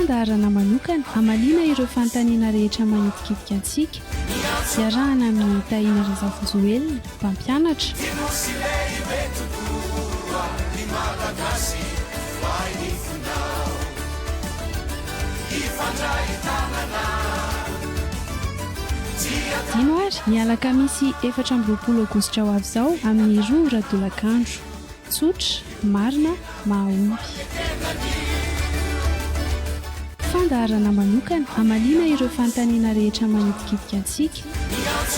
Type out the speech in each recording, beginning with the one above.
fandaharana manokana hamalina ireo fanontaniana rehetra manitikitika antsika iarahana amin'ny Tahina Razafinjoelina mpampianatra dinoary mialaka misy 4 aogositra ho avy izao amin'ny 2 radolakandro tsotra marina mahomby fandaharana manokana hamalina ireo fanontaniana rehetra manitikitika antsika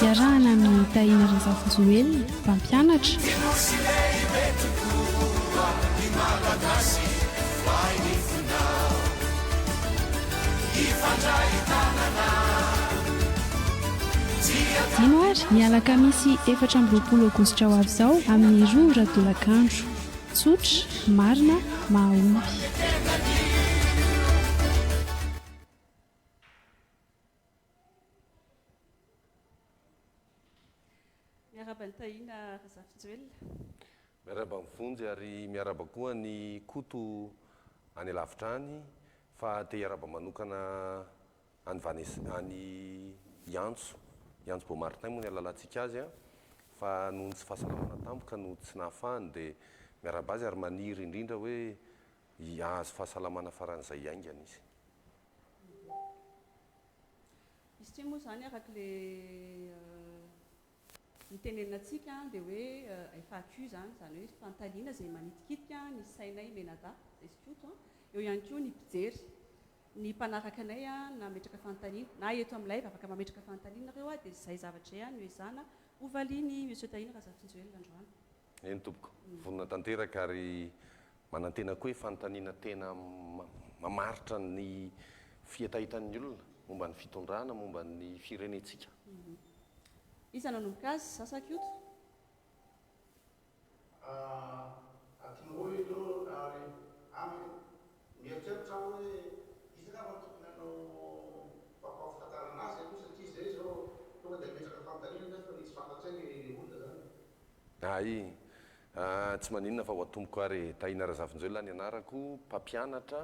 iarahana amin'ny Tahina Razafinjoelina mpampianatra dinoary mialaka misy 4 aogositra ho avy izao amin'ny 2 radolakandro tsotra marina mahomby miaraba ny Tahina Razafinjoelina miaraba mivonjy ary miaraba koa ny koto any lavitra any fa te hiaraba manokana any Iantso Beaumartin moa ny alalantsika azy fa noho ny tsy fahasalamana tampoka no tsy nahafahany dia miaraba azy ary maniry indrindra hoe azo fahasalamana faran'izay haingana izy. izy tsy moa izany araka le nitenenantsika dia hoe FAQ zany hoe fanontaniana izay manitikitika ny sainay menada zay sokoto eo ihany koa ny mpijery ny mpanaraka anay na metraka fanontaniana na eto amin'ny live afaka mametraka fanontaniana ireo dia izay zavatra ihany no ezahana hovaliany Monsieur Tahina Razafinjoelina androany. Eny tompoko vonona tanteraka ary manantena koa hoe fanontaniana tena mamaritra ny fietahitan'ny olona momba ny fitondrana momba ny firenentsika. Iza nanomboka azy sasakoto atin'oe io ary amy mieritreritra hoe isaka fa tokony hanao fampahafantarana azy aloha satria zay zao tonga dia metraka fanontaniana nefa ny tsy fantatsainy olona zany. Tsy maninona fa ho atomboko ary Tahina Razafinjoelina ny anarako mpampianatra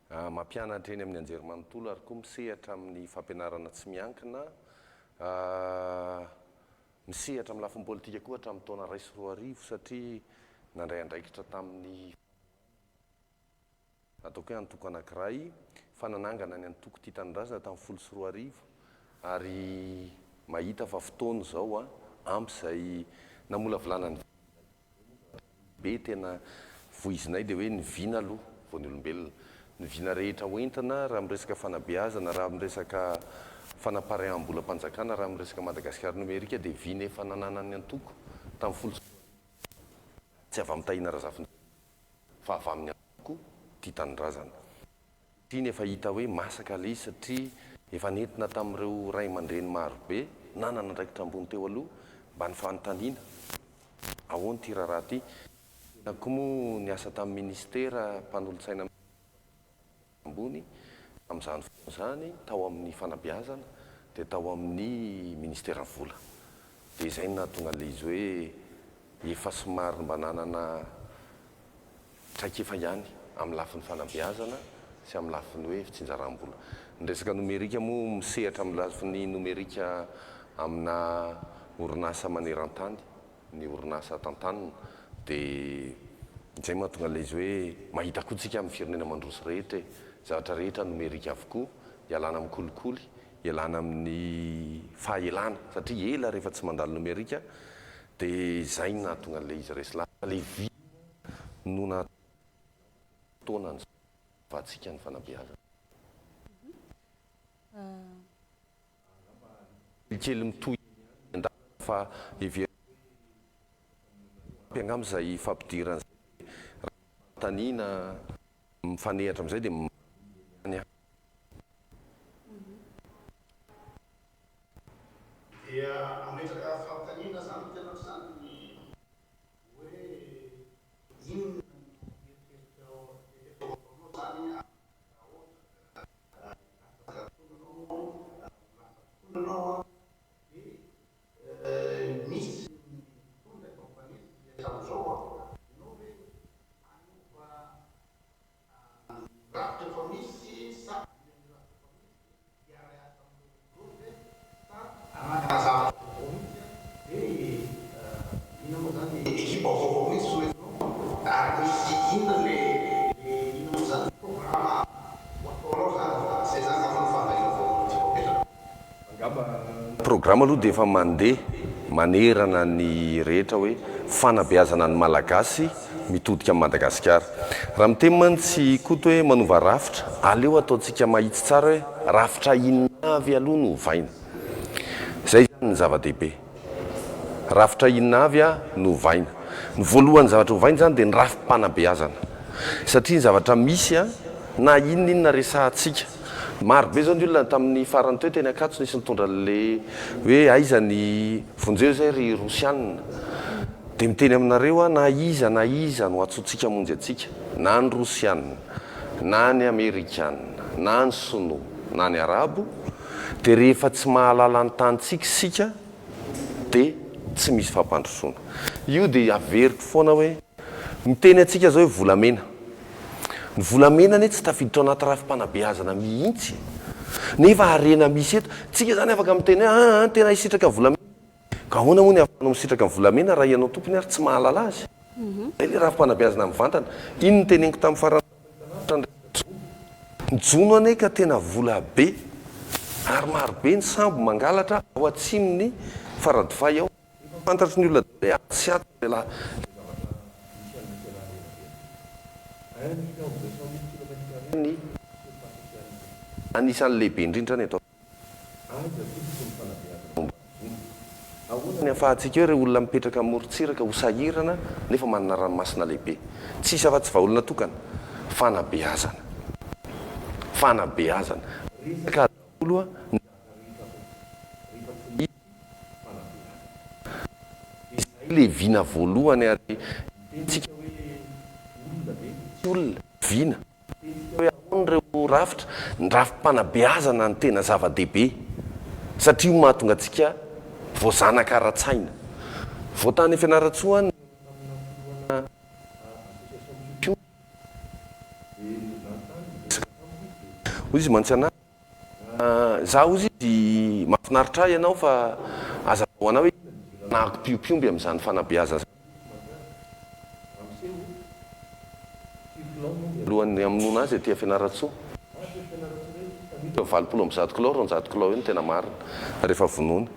mampianatra eny amin'ny anjerimanontolo ary koa misehatra amin'ny fampianarana tsy miankina misehatra amin'ny lafiny politika koa hatramin'ny taona 2 sy 4 arivo satria nandray andraikitra tamin'ny ataoko hoe antoko anankiray fananangana ny antoko Tia Tanindrazana tamin'ny 10 sy 4 arivo ary mahita fa fotoana izao ampy izay namolavolana ny be tena voizinay dia hoe ny vina aloha vao ny olombelona ny vina rehetra hoentina raha miresaka fanabeazana raha miresaka fanapaream-bolam-panjakana raha miresaka Madagasikara nomerika dia vina efa nananany antoko tamin'ny 10 tsy avy amin'ny Tahina Razafinjoelina fa avy amin'ny antoko Tia Tanindrazana. Ity nefa hita hoe masaka ilay izy satria efa nentina tamin'ireo ray aman-dreny marobe nanana andraikitra ambony teo aloha mba ny fanontaniana ahoana ity raharaha ity na koa moa ny asa tamin'ny ministera mpanolo-tsaina ambony amin'izany fotoana izany tao amin'ny fanabeazana dia tao amin'ny ministera vola dia izay no nahatonga an'ilay izy hoe efa somary mba nanana traikefa ihany amin'ny lafiny fanabeazana sy amin'ny lafiny hoe fitsinjaram-bola. Ny resaka nomerika moa misehatra amin'ny lafiny nomerika amina orinasa maneran-tany ny orinasa tantanina dia izay mahatonga an'ilay izy hoe mahita koa tsika amin'ny firenena mandroso rehetra zavatra rehetra nomerika avokoa ialana amin'ny kolikoly ialana amin'ny fahaelana satria ela rehefa tsy mandalo nomerika dia izay no nahatonga an'ilay izy resilava ilay vi no nataona ny vatsika ny fanabeazana. Kely mitohy fa mpiangamy izay fampidirana taniana mifanehatra amin'izay dia dia ametraka fanontaniana zany tenatra zany hoe inona misy tonga kompania zao no hoe anova rafitra efa misy programa aloha dia efa mandeha manerana ny rehetra hoe fanabeazana ny malagasy mitodika amin'ny Madagasikara. Raha miteny mantsy koto hoe manova rafitra, aleo ataontsika mahitsy tsara hoe rafitra inona avy aloha no vaina. Zay ny zava-dehibe. Rafitra inona avy no vaina. Ny voalohany zavatra ho vaina zany dia ny rafim-panabeazana. Satria ny zavatra misy na inona resahantsika. Maro be zao ny olona tamin'ny farany teo teny Ankatso nisy nitondra le hoe aiza ny vonjeo zay ry Rosianina. Dia miteny aminareo na iza no atsotsika monjy atsika, na ny Rosianina, na ny Amerikanina, na ny Sinoa, na ny Arabo, dia rehefa tsy mahalala ny tantsika sika dia tsy misy fampandrosoana. Io dia averiko foana hoe miteny atsika zao hoe volamena. Ny volamena ne tsy tafiditra anaty rafim-panabeazana mihitsy. Nefa harena misy eto, tsika zany afaka miteny hoe tena hisitraka volamena. Ka ahoana moa ny afahanao misitraka ny volamena raha ianao tompony ary tsy mahalala azy. Zay le rafim-panabeazana mivantana. Iny ny teneniko tamin'ny farany. Ny jono ane ka tena vola be ary maro be ny sambo mangalatra ao atsimony faradofay ao. Fantatry ny olona hoe tsy ato la anisan'ny lehibe indrindra ny atao. Ny afahantsika hoe ireo olona mipetraka amorontsiraka ho sahirana nefa manana ranomasina lehibe. Tsisy afa-tsy vahaolona tokana. Fanabeazana. Fanabeazana. Ka oloa le vina voalohany ary tsika olona vina hoe ahoan'ireo rafitra ny rafim-panabeazana ny tena zava-dehibe satria mahatonga antsika voazanaka ara-tsaina. Voatany fianaratsoa izy mantsy ana zaho izy izy mahafinaritra ianao fa azahoana hoe nahako piompiomby amin'izany fanabeazana lohany amonoana azy aty fianaratsoa 20 kilao 100 kilao io no tena marina rehefa vonoana.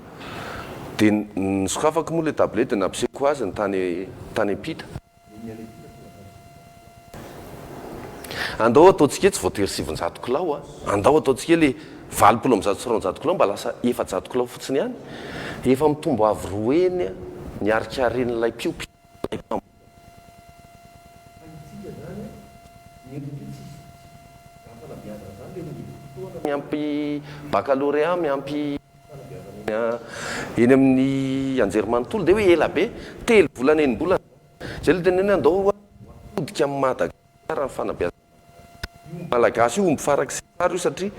Dia ny sokafako moa le tablet dia nampisehoako azy ny tany ampita. Andao ataontsika tsy voatery 700 kilao andao ataontsika le 20 sy 100 kilao mba lasa 400 kilao fotsiny ihany. Efa mitombo avy roeny niarikaren'ilay piopio. Miampy baccalauréat miampy eny amin'ny anjerimanontolo dia hoe ela be 3 volana enim-bolana. Zay le teneny andao odika amin'ny Madagasikara ny fanabeazana malagasy io omby farak'y sary io satria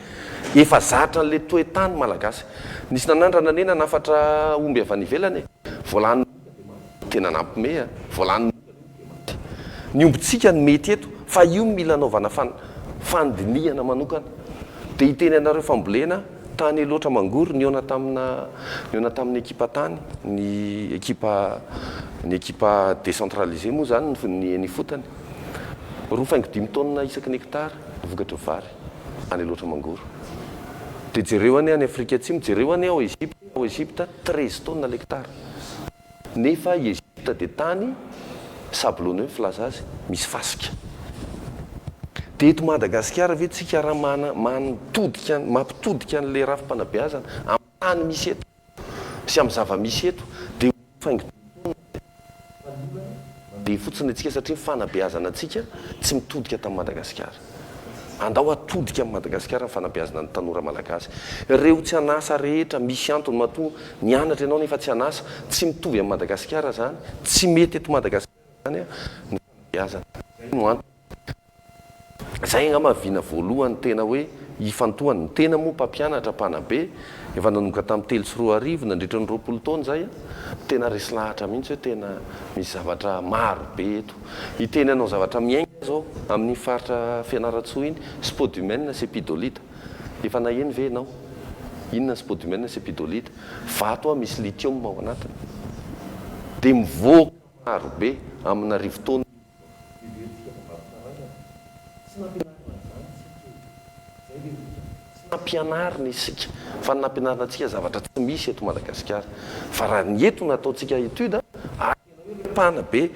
efa zatra n'le toetany malagasy. Nisy nanandrana nena nafatra omby avy any ivelany voalany tena nampime voalany ny ombitsika ny mety eto fa io mila anaovana fandinihana manokana. Dia hiteny anareo fambolena tany loatra mangory niona tamin'ny ekipa tany ny ekipa décentralisé moa zany ny fotany 2.5 taona isaky ny hektara vokatra vary any loatra mangory. Dia jereo any Afrika Atsimo jereo any ao Egypte 13 taona l'hektara. Nefa Egypte dia tany sablonneux filaza azy misy fasika. Dia eto Madagasikara ve tsika raha mampitodika an'le rafim-panabeazana amin'ny tany misy eto sy amin'ny zava-misy eto dia dia fotsiny atsika satria fanabeazana atsika tsy mitodika tamin'ny Madagasikara. Andao atodika amin'ny Madagasikara ny fanabeazana ny tanora malagasy. Ireo tsy anasa rehetra misy antony mahatonga nianatra ianao nefa tsy anasa tsy mitovy amin'ny Madagasikara zany tsy mety eto Madagasikara zany ny fanabeazana. Zay angamba viana voalohany tena hoe ifantohany ny tena moa mpampianatra mpanabe efa nanomboka tamin'ny 3 nandritra ny 20 taona zay tena resy lahatra mihitsy hoe tena misy zavatra maro be eto. Hiteny anao zavatra miainga zao amin'ny faritra Fianaratsoa iny spodumène sy epidolite. Efa naheny ve ianao inona spodumène sy epidolite? Vato misy lithium ao anatiny. Dia mivoaka maro be amina rivotaona fampianarina isika fa nampianarina antsika zavatra tsy misy eto Madagasikara fa raha ny eto nataontsika etude pana be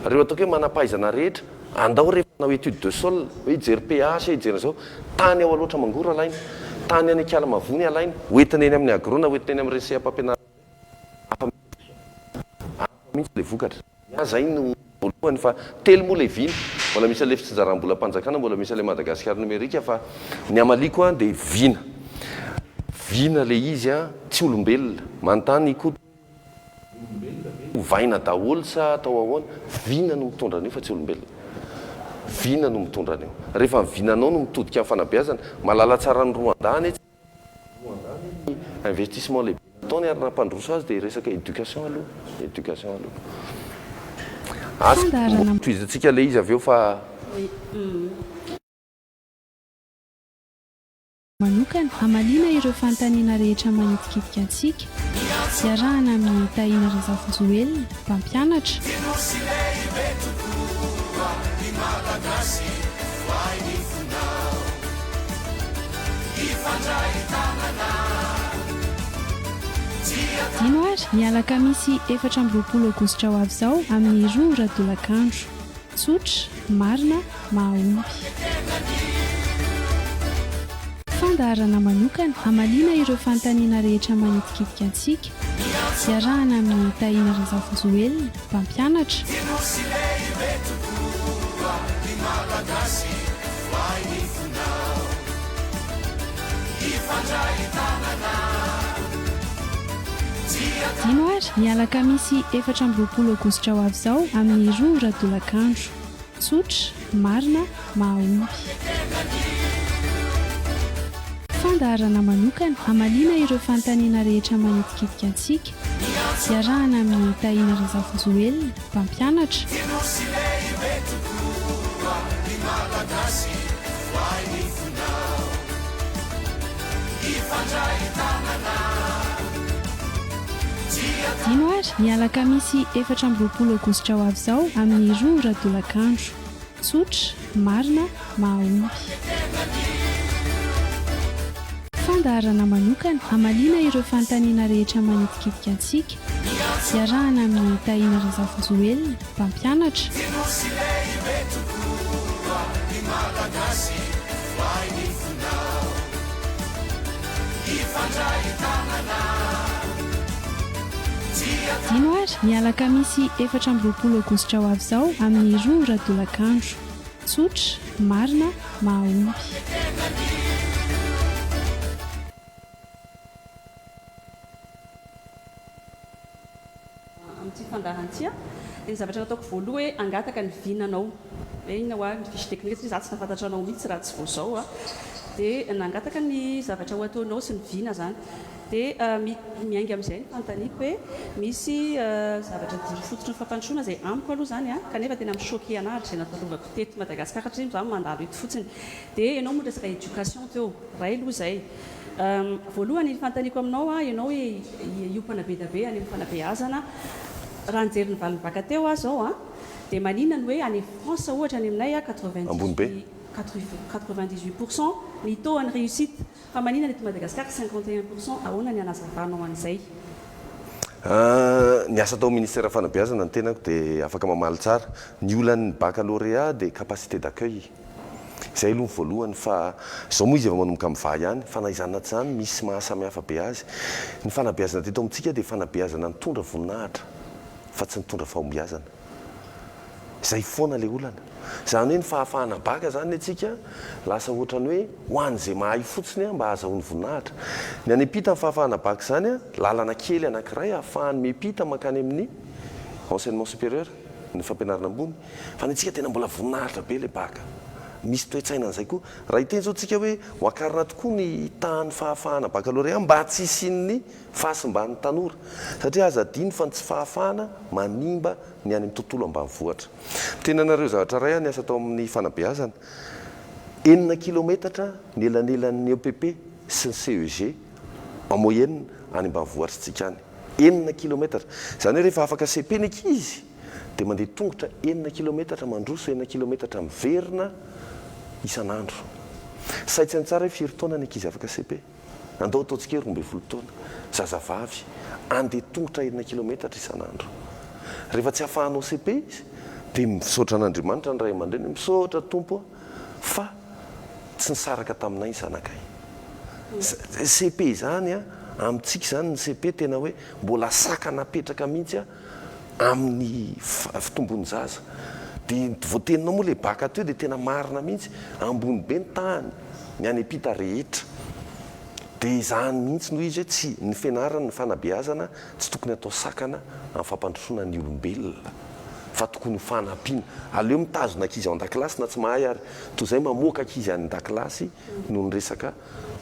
reo ataoko hoe manampahaizana rehetra andao rehefa nao étude de sol hoe hijery pH hijery zao tany ao aloatra mangoro alaina tany any akala mavony alaina hoentina eny amin'ny agrona hoentina eny amin'ny resea-pampianarana mihitsy le vokatra zay no voalohany fa telo moa le vina mbola misy le fitsinjaram-bola mpanjakana mbola misy le Madagasikara numerika fa ny amaliko a dia vina le izy a tsy olombelona manontany ko vaina daholo sa atao ahoana vina no mitondra an'io fa tsy olombelona vina no mitondra an'io rehefa vinanao no mitodika amin'ny fanabeazana malala tsara ny roandany investissement lehibe ataony ary nampandroso azy dia resaka éducation aloha toizatsika le izy avy eo fa manokana hamalina ireo fanontaniana rehetra manitikitika antsika iarahana amin'ny tahiana Razafojoelina mpampianatra dino ary mialaka misy 4 Aogositra ho avy izao amin'ny 2 radolakandro tsotra marina mahomby fandaharana manokana hamalina ireo fanontaniana rehetra manitikitika antsika iarahana amin'ny tahiana Razafojoelina mpampianatra dino ary mialaka misy 4 Aogositra ho avy izao amin'ny 2 radolakandro tsotra marina mahomby fandaharana manokana hamalina ireo fanontaniana rehetra manitikitika antsika iarahana amin'ny tahiana Razafojoelina mpampianatra dino ary mialaka misy 4 Aogositra ho avy izao amin'ny 2 radolakandro tsotra marina mahomby fandaharana manokana hamalina ireo fanontaniana rehetra manitikitika antsika iarahana amin'ny tahiana Razafojoelina mpampianatra dino ary mialaka misy 4 Aogositra ho avy izao amin'ny 2 radolakandro tsotra marina mahomby amin'ity fandaharantia dia ny zavatra ataoko voaloha hoe angataka ny vinanao hoe ina hoa ny fiche teknika za tsy nafantatra anao mihitsy raha tsy vao zao dia nangataka ny zavatra ho ataonao sy ny vina zany dia miainga amin'izay ny fanontaniako hoe misy zavatra dimy fototra ny fampandrosoana izay amiko aloha zany kanefa tena michoqué anahy izay natalovako teto Madagasikara satria za mandalo eto fotsiny dia ianao moa resaka éducation teo ray aloha izay voalohany ny fanontaniako aminao ianao hoe iompana be da be any amin'ny fanabeazana raha nijery ny valiny baka teo zao dia maninona ny hoe any France ohatra any aminay 98% ny taux ny réussite fa maninona ny eto Madagasikara 51% ahoana ny anazavanao an'izay ny asa atao ministère fanabeazana ny tenako dia afaka mamaly tsara ny olan'ny baccalauréat dia capacité d'accueil izay aloha ny voalohany fa izao moa izy efa manomboka miva ihany fanaizana tsy zany misy mahasamihafa be azy ny fanabeazana teto amintsika dia fanabeazana nitondra voninahitra fa tsy nitondra fahombiazana izay foana le olana zany hoe ny fahafahana baka zany atsika lasa ohatrany hoe hoan'izay mahay fotsiny mba ahazahoany voninahitra ny anepita ny fahafahana baka zany lalana kely anankiray ahafahany mepita makany amin'ny enseignement supérieur ny fampianarana ambony fa ny atsika tena mbola voninahitra be le baka misy toetsaina an'izay koa raha hiteny zao tsika hoe hoakarina tokoa ny tahan'ny fahafahana baccalauréat mba tsy isian'ny fahasimban'ny tanora satria aza diny fa tsy fahafahana manimba ny any amin'ny tontolo ambanivohitra tena nareo zavatra ray ny asa tao amin'ny fanabeazana 9 kilometatra ny elanelan'ny EPP sy ny CEG en moyenne any ambanivohitra tsika any 9 kilometatra zany hoe rehefa afaka CP ny ankizy dia mandeha tongotra 9 kilometatra mandroso 9 kilometatra miverina isan'andro saitsany tsara hoe firy taona ny ankizy afaka CP. Andao ataontsika 12 taona. Zazavavy andeha tongotra 1 kilometatra isan'andro. Rehefa tsy hahafahanao CP izy dia misaotra an'Andriamanitra ny ray aman-dreny, misaotra tompo fa tsy nisaraka taminay zanakay. CP zany amintsika zany ny CP tena hoe mbola saka napetraka mihitsy amin'ny fitombony zaza. Dia voateninao moa le baka teo dia tena marina mihitsy ambony be ny tany ny any ampita rehetra. Dia izany mihitsy noho izy hoe tsy ny fianarana ny fanabeazana tsy tokony atao sakana amin'ny fampandrosoana ny olombelona fa tokony ho fanampiana. Aleo mitazona ankizy ao an-dakilasy na tsy mahay ary toy izay mamoaka ankizy any an-dakilasy noho ny resaka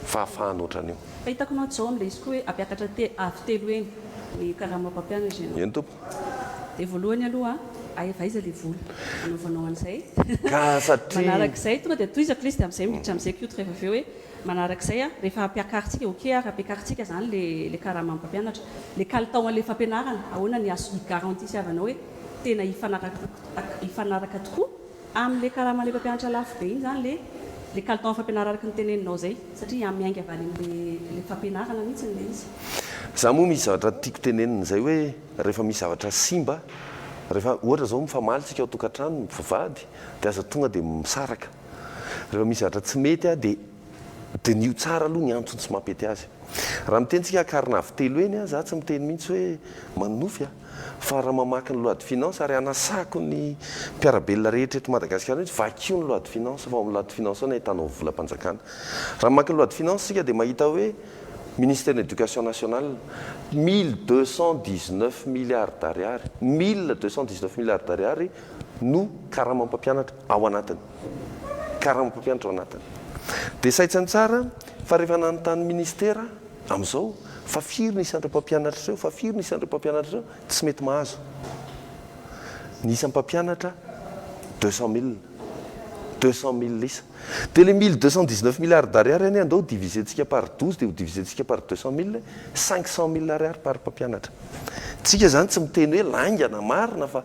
fahafahana ohatran'io. Fa hitako anao zao amin'ilay izy koa hoe ampiakatra avy telo eny ny karama-mpampianatra ianao. Eny tompo. Dia voalohany aloha ahivaiza ilay vola anaovanao an'izay. Ka satria Manarak'izay tonga dia toizako ilay izy dia amin'izay miditra amin'izay koa rehefa avy eo hoe manarak'izay rehefa ampiakarintsika okey ary ampiakarintsika zany le karama-mpampianatra. Le kalitao an'ilay fampianarana ahoana ny azo garantie sy avanao hoe tena hifanaraka tokoa amin'ilay karaman'ilay mpampianatra lafo be iny zany le kalitao fampianarana araka ny teneninao zay satria miainga avy amin'ilay fampianarana mihitsy le izy. Za moa misy zavatra tiako tenenina zay hoe rehefa misy zavatra simba, rehefa ohatra zao mifamaly tsika ao tokantrano mivavady dia aza tonga dia misaraka. Rehefa misy zavatra tsy mety dia nio tsara aloha ny antsony tsy mampety azy. Raha mitentsika akarina avy telo eny za tsy miteny mihitsy hoe manofy fa raha mamaky ny loi de finance ary anasako ny mpiarabelona rehetra eto Madagasikara mihitsy vakio ny loi de finance fa amin'ny loi de finance ao ahitanao volam-panjakana. Raha mamaky ny loi de finance sika dia mahita hoe ministère de l'éducation nationale 1219 milliards d'ariary 1219 milliards d'ariary no karama-mpampianatra ao anatiny. Karama-mpampianatra ao anatiny. Dia saitsany tsara fa rehefa nanontany ministera amin'izao fa firy ny isan'ireo mpampianatra ireo, fa firy ny isan'ireo mpampianatra ireo tsy mety mahazo. Ny isan'ny mpampianatra 200 000 lisa. Dia le 1219 milliards d'ariary any andao divisentsika par 12 dia ho divisentsika par 200 000 500 000 ariary par mpampianatra. Tsika zany tsy miteny hoe laingana marina fa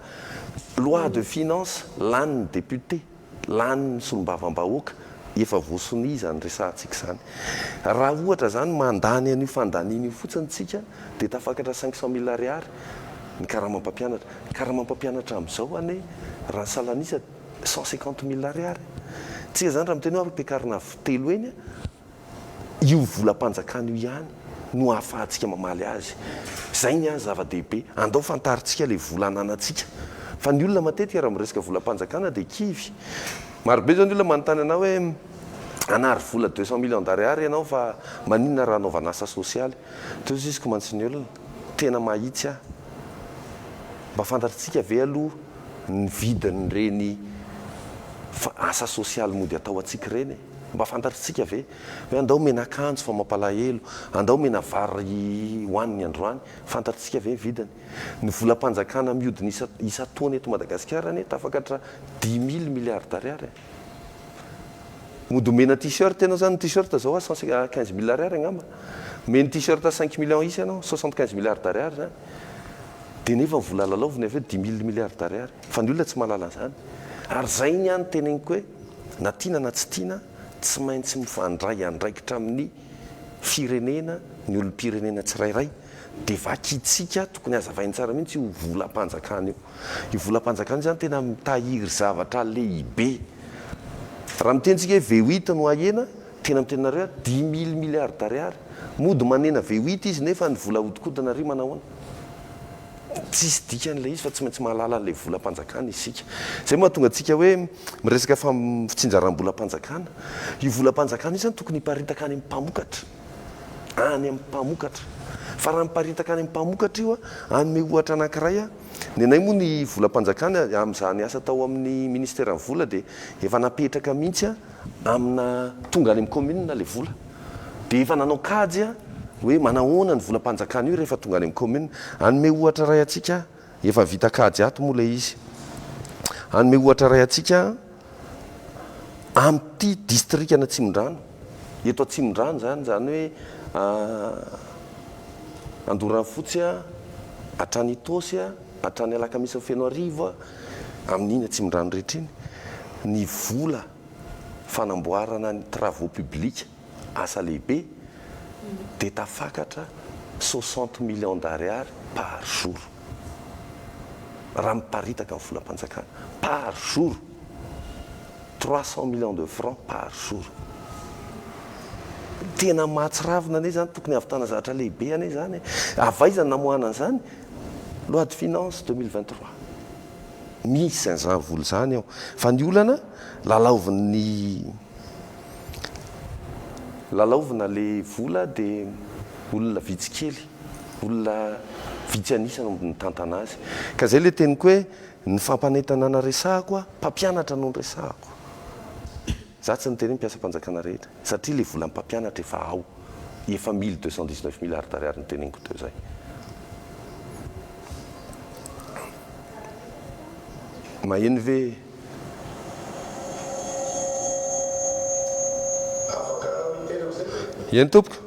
loi de finance lanin'ny député, lanin'ny solombavam-bahoaka efa voasony izany resahantsika izany. Raha ohatra zany mandany an'io fandaniana io fotsiny tsika dia tafakatra 500 000 ariary ny karama-mpampianatra. Karama-mpampianatra amin'izao ane raha salanisa 150 000 ariary. Tsika zany raha miteny hoe ampiakarina avy telo eny io volam-panjakana io ihany no ahafahantsika mamaly azy. Zay ny zava-dehibe. Andao fantaritsika le vola ananantsika. Fa ny olona matetika raha miresaka volam-panjakana dia kivy. Marobe zao ny olona manontany anao hoe anary vola 200 millions d'ariary ianao fa maninona raha anaovana asa sosialy. Teo izy komantsy ny olona tena mahitsy mba fantatritsika ve aloha ny vidiny reny asa sosialy mody atao atsika reny. Mba fantatritsika ve hoe andao menakanjo fa mampalahelo, andao mena vary hoaniny androany, fantatritsika ve vidiny. Ny volam-panjakana mihodina isa-taona eto Madagasikara ane tafakatra 10 000 milliards d'ariary. Mody mena t-shirt ianao zany t-shirt zao 115 000 ariary angamba. Mena t-shirt 5 millions isa ianao 75 milliards d'ariary zany. Dia nefa vola lalaovina avy 10 000 milliards d'ariary. Fa ny olona tsy mahalala zany. Ary zay ny any teneniko hoe na tiana na tsy tiana tsy maintsy mifandray andraikitra amin'ny firenena ny olom-pirenena tsirairay dia vakitsika tokony azavainy tsara mihitsy io volam-panjakana io. Io volam-panjakana zany tena mitahiry zavatra lehibe. Raha mitentsika hoe V8 no ahena tena mitenareo 10 000 milliards d'ariary. Mody manena V8 izy nefa ny vola hodikodina ry manahoana. Tsisy dikan'ilay izy fa tsy maintsy mahalala an'ilay volam-panjakana isika. Zay mahatonga antsika hoe miresaka fitsinjaram-bolam-panjakana. Io volam-panjakana io zany tokony hiparitaka any amin'ny mpamokatra. Any amin'ny mpamokatra. Fa raha miparitaka any amin'ny mpamokatra io anome ohatra anankiray ny anay moa ny volam-panjakana amin'izany asa tao amin'ny ministera ny vola dia efa napetraka mihitsy amina tonga any amin'ny commune ilay vola. Dia efa nanao kajy hoe manahoana ny volam-panjakana io rehefa tonga any amin'ny commune. Anome ohatra ray atsika efa vita kajy ato moa ilay izy. Anome ohatra ray atsika amin'ity distrikana Tsimondrano. Eto Tsimondrano zany hoe Andoranfotsy hatrany Itosy hatrany Alakamisy ny Feno Arivo amin'iny Tsimondrano rehetra iny ny vola fanamboarana ny travaux publics asa lehibe dia tafakatra 60 millions d'ariary par jour raha miparitaka amin'ny volam-panjakana par jour 300 millions de francs par jour. Tena mahatsiravina ane zany tokony havitana zavatra lehibe ane zany avaizany namohana an'izany loi de finance 2023 misy an'izany vola zany ao fa ny olana lalaovina le vola dia olona vitsikely olona vitsy anisany ny tantana azy ka zay le teniko hoe ny fampanetana na resahako a mpampianatra no ny resahako za tsy nyteny mpiasa-panjakana rehetra satria le vola mpampianatra efa ao efa 1219 milliards d'ariary ny teneniko teo zay. Maheno ve eny tompoko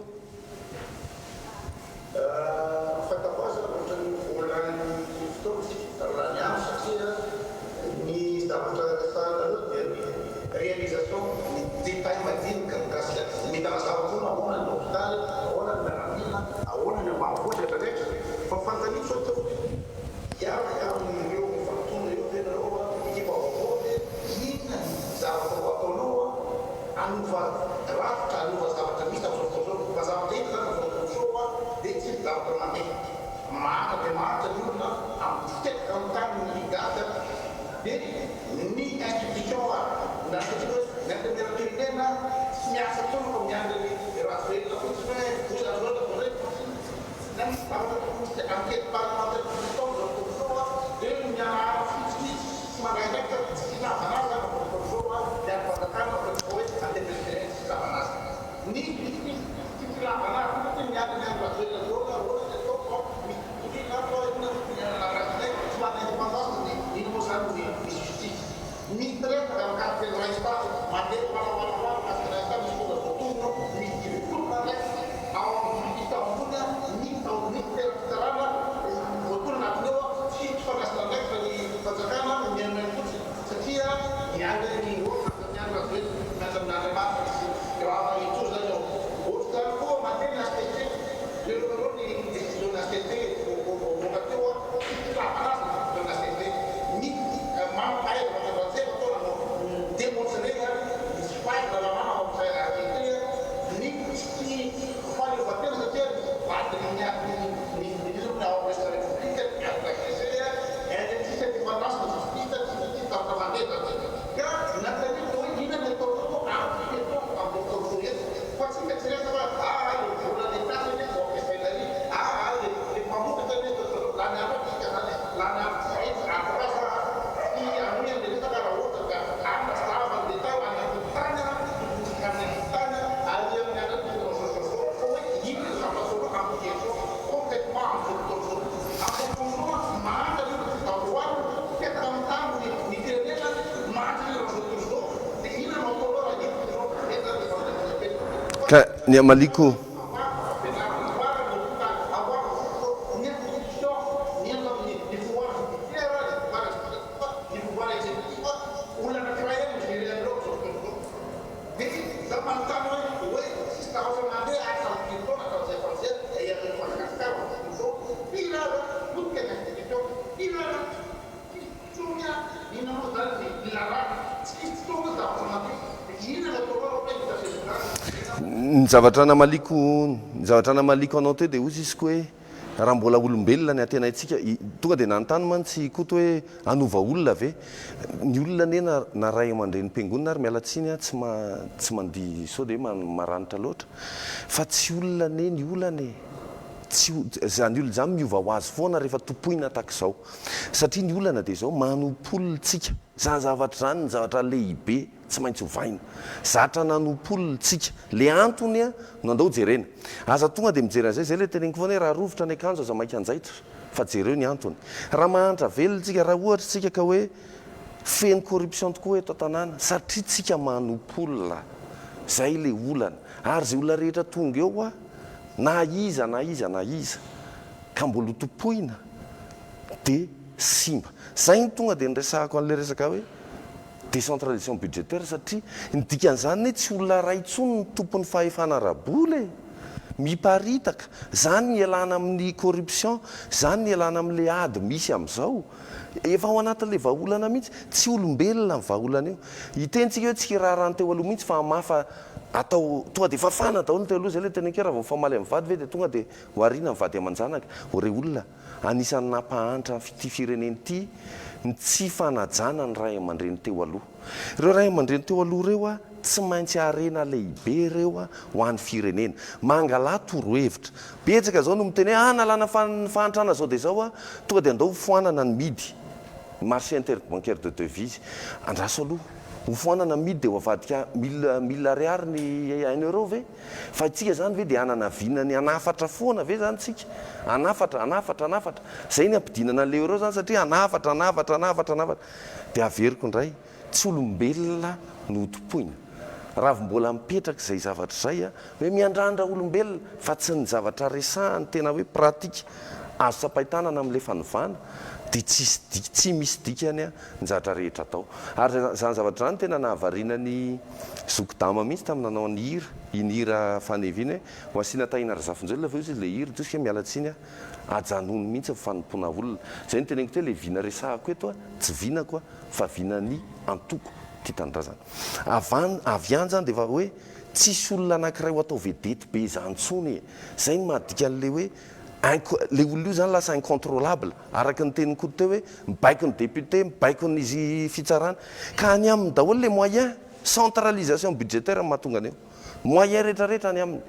ka ny amaliko ny zavatra namaliko anao teo dia ozy izy ko hoe raha mbola olombelona ny atenaitsika tonga dia nanontany mantsy koto hoe anova olona ve ny olona ne na ray aman-dreny mpiangonina ary mialatsiny a tsy mandiha sao dia maranitra loatra fa tsy olona ne ny olana zany olona zany miova ho azy foana rehefa topoina tahaka izao satria ny olana dia zao manompolitsika zany zavatra zany ny zavatra lehibe tsy maintsy hovaina zatra nanompolitsika le antony a no andao jerena aza tonga dia mijerena zay le teneniko foana hoe raha rovitra ny akanjo aza maika anjaitra fa jereo ny antony raha mahantra velontsika raha ohatra tsika ka hoe feno corruption tokoa eto an-tanàna satria tsika manompolina zay le olana ary zay olona rehetra tonga eo a na iza ka mbola topoina dia simba zay ny tonga dia nyresahako an'le resaka hoe décentralisation budgétaire satria nidikan'izany hoe tsy olona ray intsony ny tompon'ny fahefana raboly miparitaka zany ny ialana amin'ny corruption zany ny ialana amin'le ady misy amin'izao efa ao anatin'le vahaolana mihitsy tsy olombelona ny vahaolana io hitentsika hoe tsy kirarany teo aloha mihitsy fa mafa atao tonga dia fafana daholo teo aloha zay le tena kera vao famaly amin'ny vady ve dia tonga dia hoariana ny vady aman-janaka ore olona anisan'ny nampahantra ty fireneny ity ny tsy fanajana ny ray aman-dreny teo aloha ireo ray aman-dreny teo aloha reo a tsy maintsy arena lehibe reo a ho an'ny firenena mangala torohevitra betsaka zao no miteny hoe nalana fahantrana zao dia zao a tonga dia andao hofoanana ny midy marché interbancaire de devise andraso aloha hofoanana midy dia hoavadika 1000 ariary ny 1 euro ve fa itsika zany ve dia anana vinany anafatra foana ve zany tsika anafatra zay ny ampidinana an'le euro zany satria anafatra dia averiko indray tsy olombelona no topoina raha mbola mipetraka izay zavatra izay a hoe miandrandra olombelona fa tsy ny zavatra resahany tena hoe pratika azo sapaitanana amin'le fanovana dia tsy misy dikany a ny zavatra rehetra atao ary zany zavatra zany tena nahavariana ny zokodama mihitsy tamin'ny nanao ny hira iny hira faneviana hoe ho asiana tahina razafonjely fa izy le hira toska mialatsiny a ajanony mihitsy fanompoana olona zay ny teneniko te le vina resahako eto a tsy vinako a fa vinany antoko ty tanindrazana avy any zany dia efa hoe tsisy olona anankiray ho atao vedety be izany ntsony zay ny mahadika an'le hoe le olona io zany lasa incontrôlable araka ny teniny koa teo hoe mibaiko ny député mibaiko n'izy fitsarana ka any aminy daholo le moyen centralisation budgétaire mahatonga an'eo moyen rehetrarehetra any aminy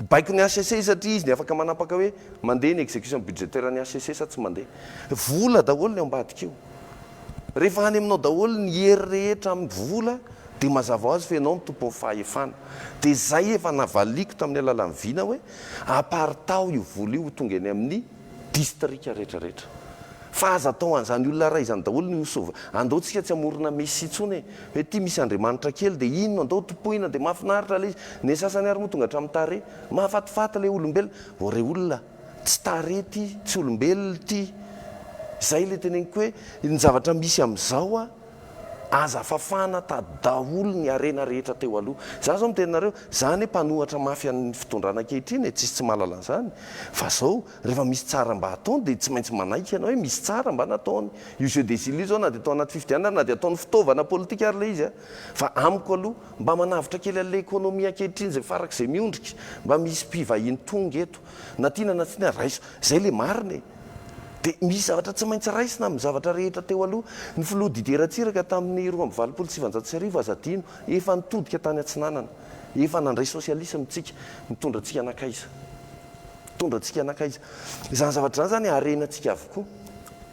baiko ny HCC satria izy ny afaka manapaka hoe mandeha ny exécution budgétaire ny HCC sa tsy mandeha vola daholo ny ambadika io rehefa any aminao daholo ny hery rehetra amin'ny vola dia mazava ho azy fa ianao ny tompon'ny fahefana dia zay efa navaliko tamin'ny alalan'ny vina hoe apartao io vola io tonga eny amin'ny distrika rehetrarehetra fa aza atao an'izany olona ray izany daholo ny osova andao tsika tsy amorona mesy intsony hoe ty misy andriamanitra kely dia ino andao topoina dia mahafinaritra le izy ny sasany ary moa tonga hatramin'ny tare mahafatifaty le olombelona vo re olona tsy tare ty tsy olombelona ty zay le teneniko hoe ny zavatra misy amin'izao a aza fafana tady daholo ny arena rehetra teo aloha za zao mitenanareo zany hoe mpanohatra mafy an'ny fitondrana ankehitriny tsisy tsy mahalala an'izany fa zao rehefa misy tsara mba ataony dia tsy maintsy manaiky ianao hoe misy tsara mba nataony io jeu des illusions zao na dia atao anaty fifidianana na dia ataony fitaovana politika ary le izy a fa amiko aloha mba manavitra kely an'le économie ankehitriny zay farak'izay miondrika mba misy mpivahiny tonga eto na tiana na tsy na raiso zay le mariny dia misy zavatra tsy maintsy raisina amin'ny zavatra rehetra teo aloha ny filoha dideratsiraka tamin'ny 2007 azadino efa nitodika tany atsinanana efa nandray sosialisme tsika mitondra tsika anakaiza izany zavatra zany zany arenantsika avokoa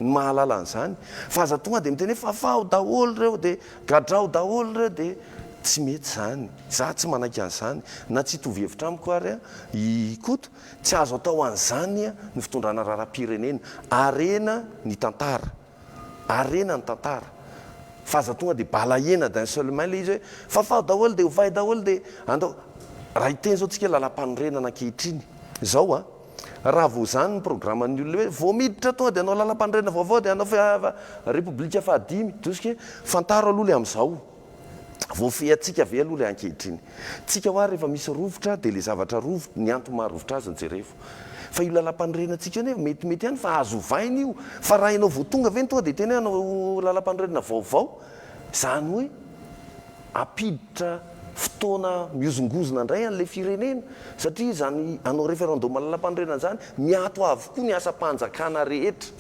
ny mahalala an'izany fa aza tonga dia miteny hoe fafaho daholo reo dia gadrao daholo reo dia tsy mety zany za tsy manaiky an'izany na tsy hitovy hevitra amiko ary a ikoto tsy azo atao an'izany a ny fitondrana raharam-pirenena arena ny tantara fa aza tonga dia balaena d'un seul main le izy hoe fafaho daholo dia hovay daholo dia andao raha hiteny zao tsika lalam-panorenana ankehitriny zao a raha vo zany ny programman'ny olona hoe vo miditra tonga dia anao lalam-panorenana vaovao dia anao fa repoblika fahadimy doska hoe fantaro aloha le amin'izao voafehatsika ve aloha le ankehitriny tsika ho ary rehefa misy rovotra dia le zavatra rovotra ny anto maharovotra azy ny jerefo fa io lalam-panorenantsika io hoe metimety ihany fa azo ovaina io fa raha ianao vo tonga ve ny tonga dia teny hoe anao lalam-panorenana vaovao zany hoe apiditra fotoana miozongozona indray an'le firenena satria zany anao référendum lalam-panorenana zany miato avokoa ny asa-panjakana rehetra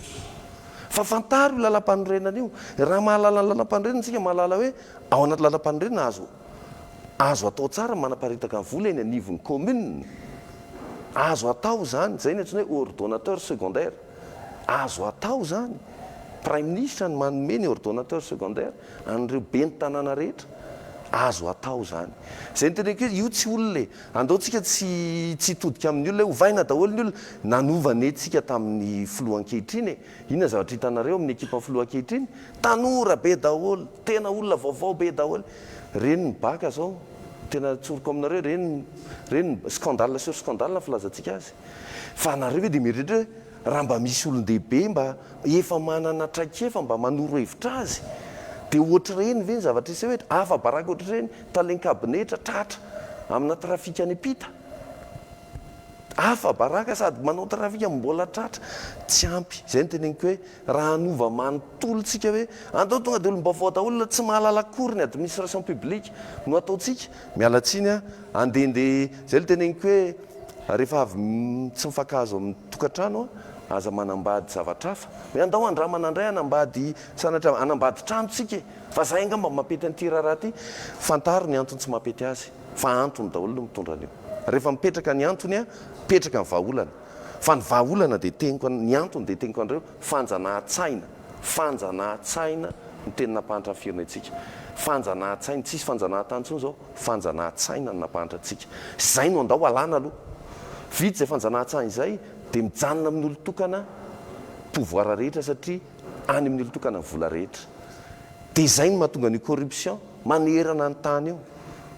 fa fantaro io lalam-panorenana io raha mahalala ny lalam-panorenana tsika mahalala hoe ao anaty lalam-panorenana azo atao tsara manaparitaka ny vola eny anivon'ny commune azo atao zany zay ny antsony hoe ordonnateur secondaire azo atao zany prime ministre ny manome ny ordonnateur secondaire an'ireo be ny tanàna rehetra azo atao zany zay ny teneko io tsy olona andaotsika tsy todika amin'ny olona hovaina daholo ny olona nanovany tsika tamin'ny filoha ankehitriny inona zavatra hitanareo amin'ny ekipa filoha ankehitriny tanora be daholo tena olona vaovao be daholo reny ny baka zao tena tsoroko aminareo reny scandale sur scandale filazantsika azy fa anareo hoe dia mieritrehitra hoe raha mba misy olon-dehibe mba efa manana traikefa mba manoro hevitra azy dia ohatr'ireny ve ny zavatra isy hoe afa baraka ohatr'ireny talen-kabinetra tratra amina trafika any apita afa baraka sady manao trafika mbola tratra tsy ampy izay no teneniko hoe raha hanova manontolontsika hoe andao tonga dia olom-baovao daholo tsy mahalala akory ny administration publique no ataontsika mialatsiny a andehandeha izay no teneniko hoe rehefa avy tsy mifankazo amin'ny tokantrano a aza manambady zavatra hafa hoe andao andramanandray anambady sanatra anambady tranotsika fa zay angamba mampety an'ity raharaha ty fantaro ny antony tsy mampety azy fa antony daholo no mitondra an'io rehefa mipetraka ny antony a petraka ny vahaolana fa ny vahaolana dia teniko ny antony dia teniko an'ireo fanjanahan-tsaina fanjanahan-tsaina no teny nampahatra ny firenentsika fanjanahan-tsaina tsisy fanjanahan-tantsony zao fanjanahan-tsaina no nampahatra antsika zay no andao alana aloha vity zay fanjanahan-tsaina izay dia mijanona amin'ny olotokana pouvoir rehetra satria any amin'ny olotokana ny vola rehetra dia izay no mahatonga ny corruption manerana ny tany eo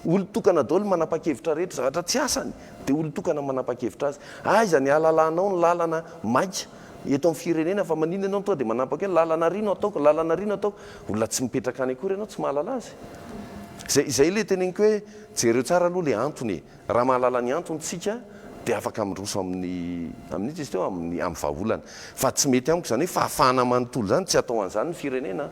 olotokana daholo manapa-kevitra rehetra zavatra tsy asany dia olotokana manapa-kevitra azy aizany alalanao ny lalana maika eto amin'ny firenena fa manina ianao tonga dia manapaka hoe lalana rino ataoko lalana rino ataoko olona tsy mipetraka any akory ianao tsy mahalala azy izay le teneniko hoe jereo tsara aloha le antony raha mahalala ny antony tsika dia afaka miroso amin'ny izy teo amin'ny vahaolana fa tsy mety amiko izany hoe fahafahana manontolo zany tsy atao an'izany ny firenena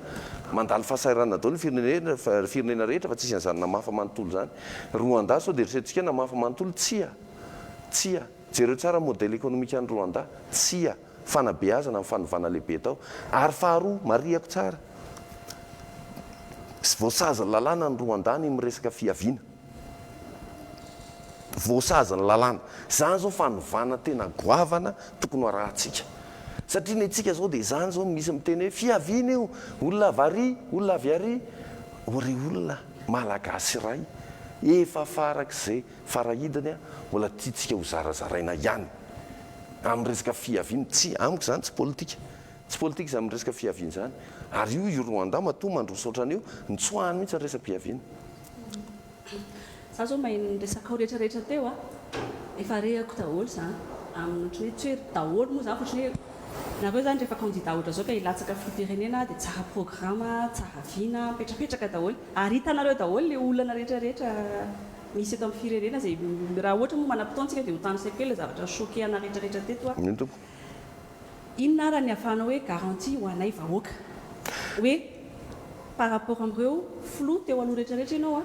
mandalo fahasairana daholo ny firenena rehetra fa tsisy an'izany namafa manontolo zany Rwanda sao dia eritreretintsika namafa manontolo tsia jereo tsara modèle économique any Rwanda tsia fanabeazana amin'ny fanovana lehibe tao ary faharoa mariako tsara voasaza ny lalàna ny Rwanda ny miresaka fiaviana voasaza ny lalàna zany zao fanovana tena goavana tokony ho arahantsika satria ny antsika zao dia zany zao misy miteny hoe fiaviana io olona vari olona aviary ore olona malagasy ray efa farak'izay farahidany a mbola tiatsika ho zarazaraina ihany amin'ny resaka fiaviana tsy amiko zany tsy politika zany amin'ny resaka fiaviana zany ary io Rwanda matoa mandroso ohatran'io nitsoahany mihitsy ny resam-piaviana za zao mahany resaka ao rehetrarehetra teo a efa rehako daholo zany amin'ny ohatry hoe tsy hoe daholo moa zany fotriny hoe nareo zany rehefa candidat ohatra zao ka hilatsaka fifirenena dia tsara programma tsara viana mipetrapetraka daholo ary hitanareo daholo le olana rehetrarehetra misy eto amin'ny firenena zay raha ohatra moa manam-potoantsika dia ho tany sekely zavatra choquena rehetrarehetra teto a inona raha ny ahafahana hoe garantie ho anay vahoaka hoe par rapport amin'ireo flou teo aloha rehetrarehetra ianao a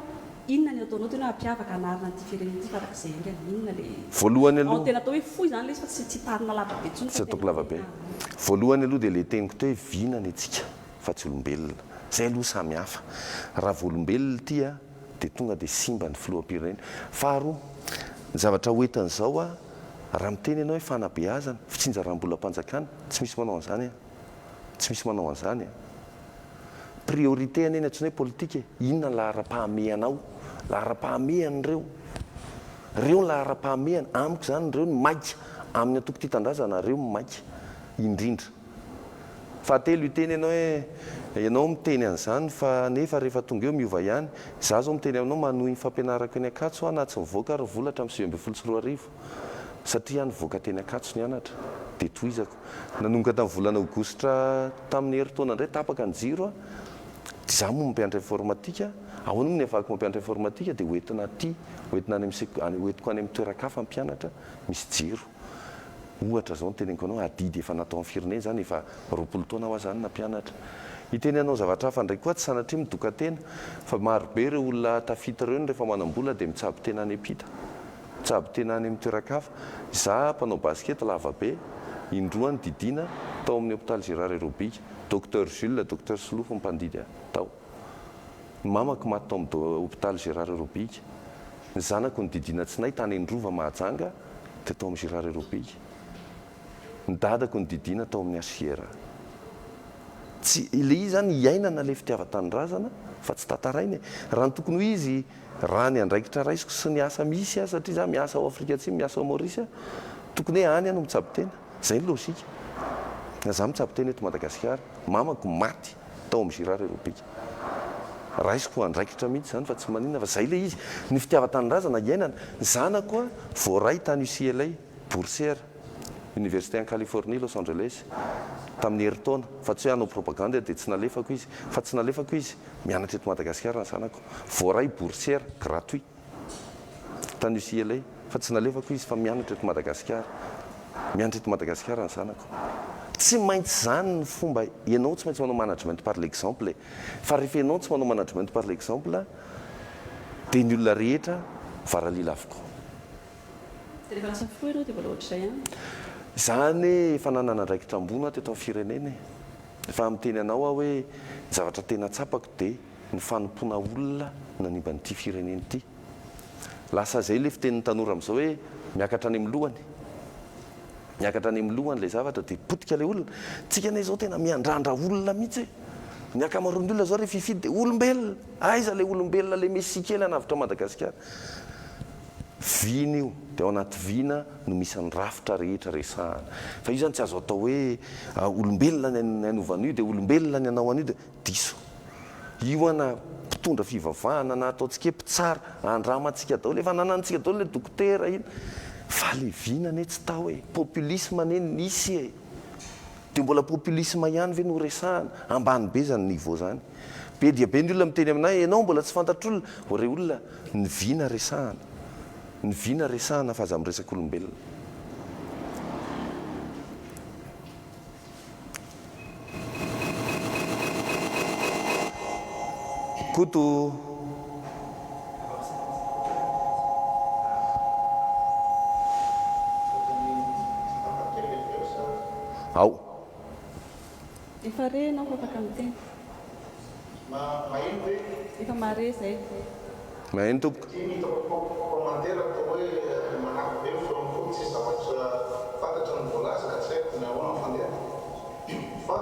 inona ny ataonao tena hampiavaka anarina an'ity firenena ity farak'izay angany inona le voalohany aloha tena atao hoe foy zany le fa tsy tarina lavabe tsony tsy ataoko lavabe voalohany aloha dia le teniko teo hoe vina ny antsika fa tsy olombelona zay aloha samy hafa raha voalombelona ity a dia tonga dia simba ny filoham-pirenena faharoa ny zavatra hoentin'izao a raha miteny ianao hoe fanabeazana fitsinjaram-bolam-panjakana tsy misy manao an'izany tsy misy manao an'izany priorité aneny antsony hoe politika inona lahara-pahamehanao lahara-pahamehan'ireo reo ny lahara-pahamehana amiko zany reo ny maika amin'ny antoko ty tandrazana reo maika indrindra fahatelo iteny ianao hoe ianao miteny an'izany fa nefa rehefa tonga eo miova ihany za zao miteny aminao manohy ny fampianarako ny akatso a na tsy mivoaka ary volatra amin'ny 24 satria any voaka teny akatso ny anatra dia toizako nanonga tamin'ny volana aogositra tamin'ny herintaona indray tapaka ny jiro a za moa mampianatra informatika ahoana moa ny afahako mampianatra informatika dia hoentina ty hoentina hoentiko any amin'ny toerakafa mpianatra misy jiro ohatra zao ny teneniko anao adidy efa natao amin'ny firenena zany efa 20 taona ho azany nampianatra iteny anao zavatra hafa ndray koa tsy sanatria midoka tena fa marobe ireo olona tafita ireo rehefa manam-bola dia mitsaby tena any apita mitsaby tena any amin'ny toerakafa za mpanao baskety lavabe indroany didina tao amin'ny hôpital Gérard Aérobika docteur Jules docteur Solofo mpandidy tao ny mamako maty tao amin'ny hôpital Gérard Aérobika ny zanako ny didina tsinay tany Androva Mahajanga dia tao amin'ny Gérard Aérobika ny dadako ny didina tao amin'ny Asiera tsy ile izy zany hiainana le fitiava-tanindrazana fa tsy tantarainy raha ny tokony ho izy raha ny andraikitra raisiko sy ny asa misy satria za miasa ao Afrika Atsimo miasa ao Maorisy tokony hoe any ano mitsaby tena zay ny lôzika na za mitsaby tena eto Madagasikara mamako maty tao amin'ny Gérard Aérobika raisiko andraikitra mihitsy zany fa tsy maninona fa zay le izy ny fitiava-tanindrazana hiainana ny zanako voaray tany UCLA boursière université en Californie Los Angeles tamin'ny herintaona fa tsy hoe hanao propagande dia tsy nalefako izy fa tsy nalefako izy mianatra eto Madagasikara ny zanako voaray boursière gratuit tany UCLA fa tsy nalefako izy fa mianatra eto Madagasikara mianatra eto Madagasikara ny zanako tsy maintsy zany ny fomba ianao tsy maintsy manao management par l'exemple fa rehefa ianao tsy manao management par l'exemple dia ny olona rehetra varalila avokoa rehefa lasa foa ianao dia mbola ohatr'izay ihany zany efa nanana andraikitra ambony teto amin'ny firenena efa miteny anao aho hoe zavatra tena tsapako dia ny fanompoana olona nanimba n'ity firenena ity lasa zay le fitenin'ny tanora amin'izao hoe miakatra any amin'ny lohany miakatra any amin'ny lohany ilay zavatra dia potika ilay olona tsika nay izao tena miandrandra olona mihitsy ny akamaroan'ny olona zao rehefa hifidy dia olombelona aiza ilay olombelona ilay misy kely anavitra Madagasikara vina io dia ao anaty vina no misy ny rafitra rehetra resahana fa io zany tsy azo atao hoe olombelona ny anovana io dia olombelona ny anao an'io dia diso io ana mpitondra fivavahana na ataontsika mpitsara andramantsika daholo efa nanantsika daholo le dokotera iny fa le vina ane tsy tao hoe populisme ane nisy e dia mbola populisme ihany ve no resahana ambany be zany niveau zany be dia be ny olona miteny aminay ianao mbola tsy fantatr'olona re olona ny vina resahana ny vina resahana fa aza miresaka olombelona koto ao efa re anao fa afaka miteny maheno hoe efa mare zay maheno tompoko commentaire atao hoe manako be feonfony tsy zavatra fantatra ny voalaza ka tsy haiko ny ahoana fandeha fa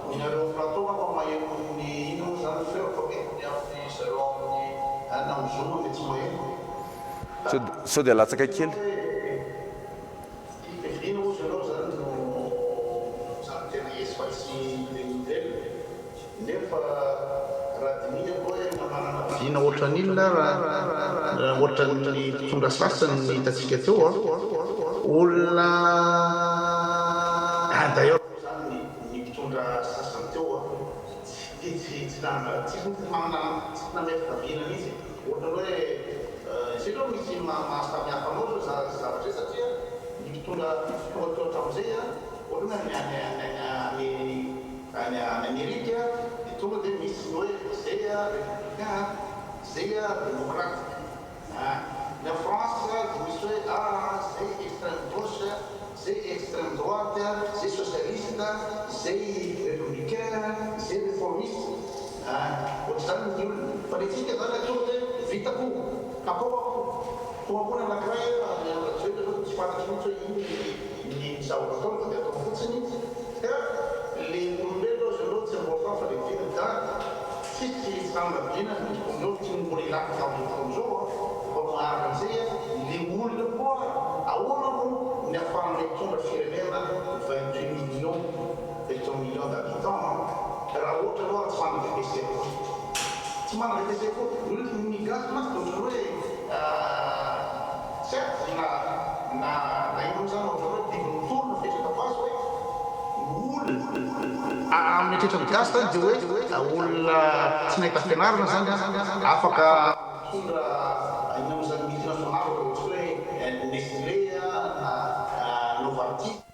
minareo plateau afa maheno ny ino zany feo fa metiny amin'ny zareo amin'ny namizolo dia tsy maheno sao dia latsaka kely ivina ozy anao zany no zany tena izy fa tsy lemitely nefa raha dinia koa hoe namanana vina ohatran'inona raha ohatran'ny tonga sasany ny hitatsika teo olona d'ailleurs zany ny mpitondra sasany teo tsy nametaka vina mihitsy ohatra hoe sitro misy mahasamihafa anao zao zavatra satria ny mpitondra tohatohatra am'izay ohatra hoe any Amerika dia tonga dia misy hoe zay républicain zay démocrate ny France dia misy hoe zay extrême gauche zay extrême droite zay socialiste zay républicain zay réformiste ohatr'izany ny olona fa le tsika zany tonga dia vitako akao toampona anankiray tsy fantatry mihitsy hoe iny ny zavatra atao fa dia atao fotsiny ka le olombelona zao tsy important fa le vina da tsisy samavina omeo tsy molilaka tamin'izao fa maharaka an'izay le olona koa ahoana no ny afahan'ny tonga firenena 28 millions d'habitants raha ohatra aloha tsy manana VPC tsy manana VPC koa ny gasy masy ohatra hoe certes na ino zany ohatra hoe divinotolo fetraka basy hoe mitritra ny gasy zany dia hoe olona tsy nahita fianarana zany afaka tondra ino zany multinational ohatra hoe Nestlé na Novartis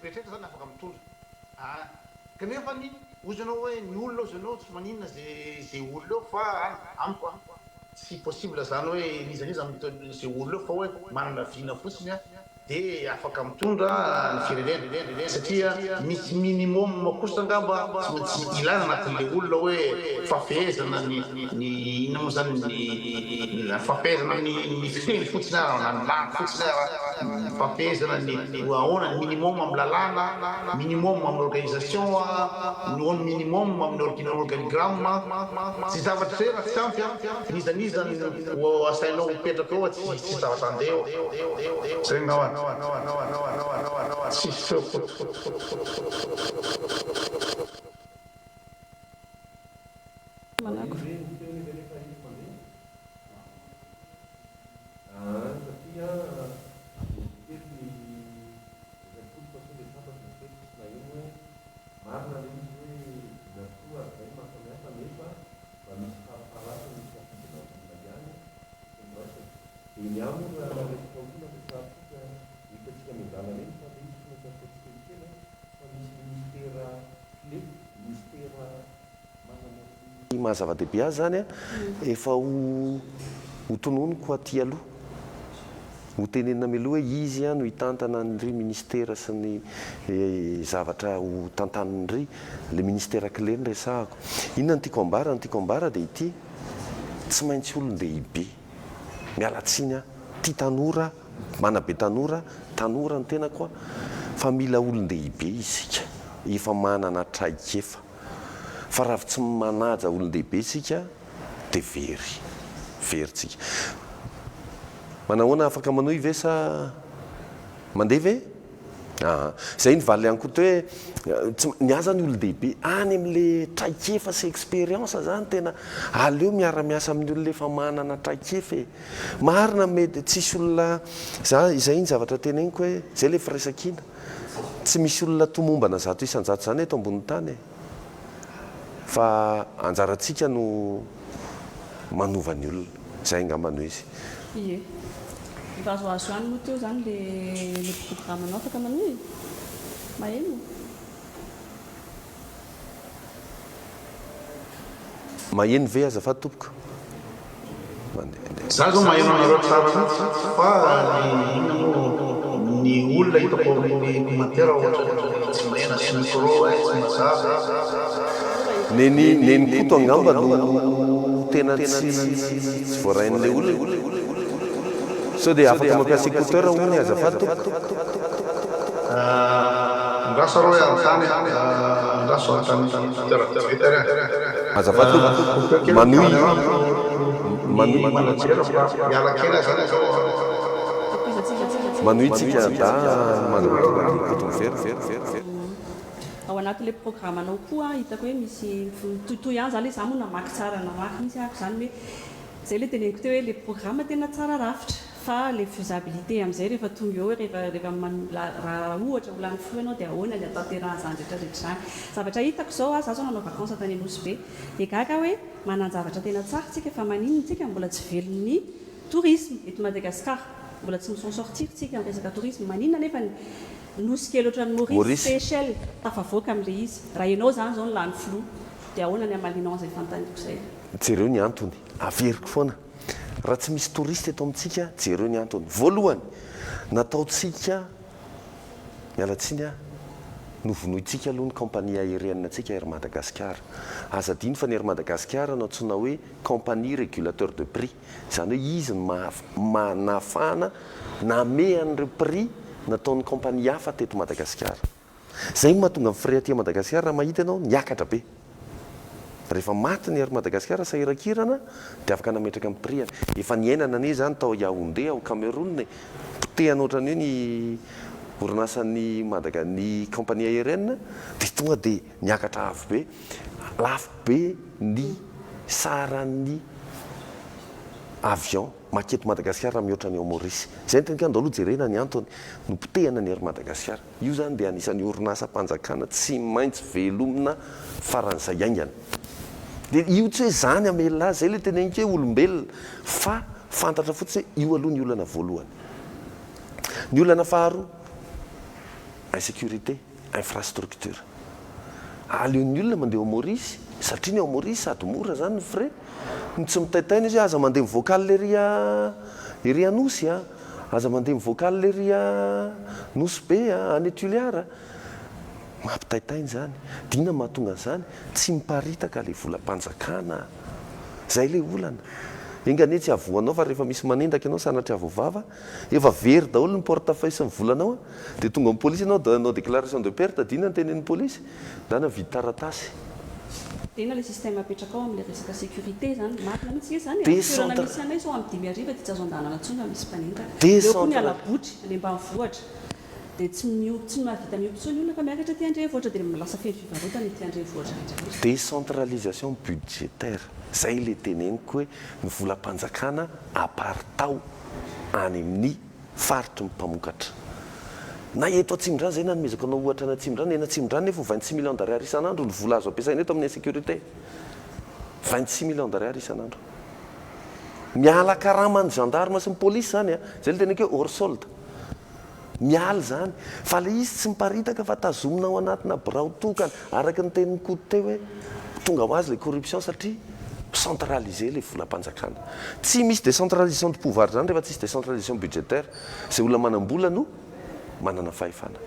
rehetra zany afaka mitondra kanefa ny ozy anao hoe ny olona ozy anao tsy maninona zay olona eo fa amiko tsy possible zany hoe nizaniza zay olona eo fa hoe manana vina fotsiny dia afaka mitondra ny firenena satria misy minimum kosa angamba tsy maintsy ilana anatin'le olona hoe fafehezana ny ina moa zany ny fafehezana ny fiteny fotsiny ara na ny lany fotsiny ara fafehezana ny ahoana ny minimum amin'ny lalàna minimum amin'ny organisation ny ono minimum amin'ny organigramme tsy zavatra zay raha tsy ampy nizaniza asainao mipetraka eo tsy zavatra andeha eo zay ngahany tsisy manako mahazava-dehibe azy zany a efa ho tononoko aty aloha ho tenenina amiloha hoe izy a no hitantana nyry ministera sy ny zavatra ho tantanindry le ministera clé ny resahako inona ny tiako ambara dia ity tsy maintsy olon-dehibe mialatsiny a tia tanora manabe tanora ny tena koa fa mila olon-dehibe isika efa manana traikefa fa raha tsy manaja olon-dehibe sika dia verytsika manahoana afaka manohy ve sa mandeha ve zay ny valy ihany koa to hoe niaza ny olon-dehibe any amin'le traikefa sy expérience zany tena aleo miara-miasa amin'ny olona efa manana traikefa marina mety tsisy olona izay ny zavatra teneniko hoe zay le firesakina tsy misy olona tomombana zato isan-jato zany eto ambony tany fa anjaratsika no manova ny olona zay angambano izy ie mba azoazo any moa teo zany le programme anao afaka manohy maheno maheno ve azafady tompoko za zao maheno anareo tsara fa ny olona hitako amin'ny commentaire ohatra tsy mahena sy micro tsy mazava neny koto angamba no tena tsy voarain'le olona sao dia afaka mampiasa écouteur hoy ny azafady tompoko ndraso arô antany ndraso antany azafady tompoko manohy manajera fa miala kely zany zao manohy tsika da manzavatonga very ao anatin'le programme anao koa hitako hoe misy totoy ihany zany za moa namaky tsara namaky misy ako zany hoe zay le teneniko teo hoe le programme tena tsara rafitra fa le faisabilité amin'izay rehefa tonga eo hoe rehefa raha ohatra volany fo ianao dia ahoana ny atanterahany zany rehetrarehetra zany zavatra hitako zao za zao nanao vacances tany Anosy be dia gaga hoe manana zavatra tena tsara tsika fa maninona tsika mbola tsy velon'ny tourisme eto Madagasikara mbola tsy mison sortir tsika amin'ny resaka tourisme maninona nefa nosy kely ohatran'ny Maurice Seychelles tafavoaka amin'le izy raha ianao zany zao nylany flo dia ahoana ny amalinao an'izay fantaniko zay jereo ny antony averiko foana raha tsy misy touriste eto amintsika jereo ny antony voalohany nataotsika mialatsiny a novonoitsika aloha ny compagnie aérienne atsika Air Madagascar azadiny fa ny Air Madagascar natsoina hoe compagnie régulateur de prix zany hoe izy nafana name an'ireo prix nataon'ny compagnie hafa teto Madagasikara zay mahatonga amin'ny frais aty Madagasikara raha mahita ianao niakatra be rehefa maty ny Air Madagascar sahirakirana dia afaka nametraka amin'ny prix efa niainana anie zany tao Yaoundé ao Cameroun potehana ohatran'ny hoe ny orinasan'ny ny compagnie aérienne dia tonga dia niakatra lafo be ny saran'ny avion maketo Madagasikara mihoatra ny ao Maurice zay ny tenikandalo jerena ny antony no potehana ny Air Madagascar io zany dia anisan'ny orinasa-panjakana tsy maintsy velomina faran'izay aingana dia io tsy hoe zany amelona azy zay le teneniko hoe olombelona fa fantatra fotsy hoe io aloha ny olana voalohany ny olana faharoa insécurité infrastructure aleon'ny olona mandeha ao Maurice satria ny ao Maurice sady mora zany ny frais ny tsy mitaitaina izy aza mandeha vocal le ery Anosy aza mandeha mivoakaly le ria nosy be any tuliara mampitaitainy zany dina mahatonga an'izany tsy miparitaka le volam-panjakana zay le olana engane tsy avoanao fa rehefa misy manendaka ianao sanatry avovava efa very daholo ny portefeuille sy ny volanao dia tonga amin'ny polisy ianao danao déclaration de perte dina ny tenen'ny polisy dana vidy taratasy tena le système apetraka ao amin'le resaka sécurité zany marina mihitsy zany Des toerana centre- misy anay sao amin'ny 5 ariva dia tsy azo an-dalana intsony fa misy mpanendaka Des eo koa ny centre- alabotry any ambanivohitra dia tsy mahavita miopitsony olona fa miakatra ty andrevohitra dia lasa feno fivarotana ty andrevohitra rehetra décentralisation budgétaire zay le teneniko hoe ny volam-panjakana apartao any amin'ny faritry ny mpamokatra na eto atsimindran zay na nomezako anao ohatra na atsimindran ena atsimindran nefa 26 millions d'ariary isan'andro ny vola azo ampiasaina eto amin'ny insécurité 26 millions d'ariary isan'andro miala karamany gendarme sy ny polisy zany a zay le teneniko hoe hors solde miala zany fa le izy tsy miparitaka fa tazomina ao anatina birao tokana araka ny teniny kody teo hoe tonga ho azy le corruption satria centralisé le volam-panjakana tsy misy décentralisation de pouvoir zany rehefa tsisy décentralisation budgétaire zay olona manam-bola no manana fahefana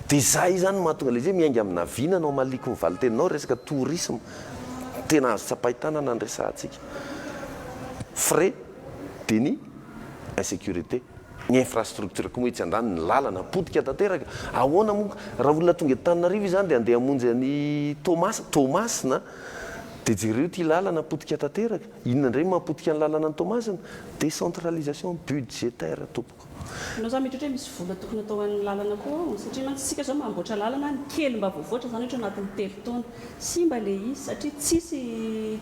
dia zay zany mahatonga le izy hoe miainga amina vinanao maliko ny valiteninao resaka tourisme tena azo tsapahitana ny resahantsika frais dia ny insécurité ny infrastructure koa moa itsy andany ny lalana potika tanteraka ahoana moa raha olona tonga etanynarivo zany dia andeha hamonjy any tomasina dia jereo ty lalana potika tanteraka inona indray mahapotika ny lalana ny tomasina décentralisation budgétaire tompoko anao zany mety ohatra hoe misy vola tokony atao amin'ny lalana koa ao satria mantsika zao mamboatra lalana ny kely mba voavoatra zany ohatra anatin'ny telo taona sy mba le izy satria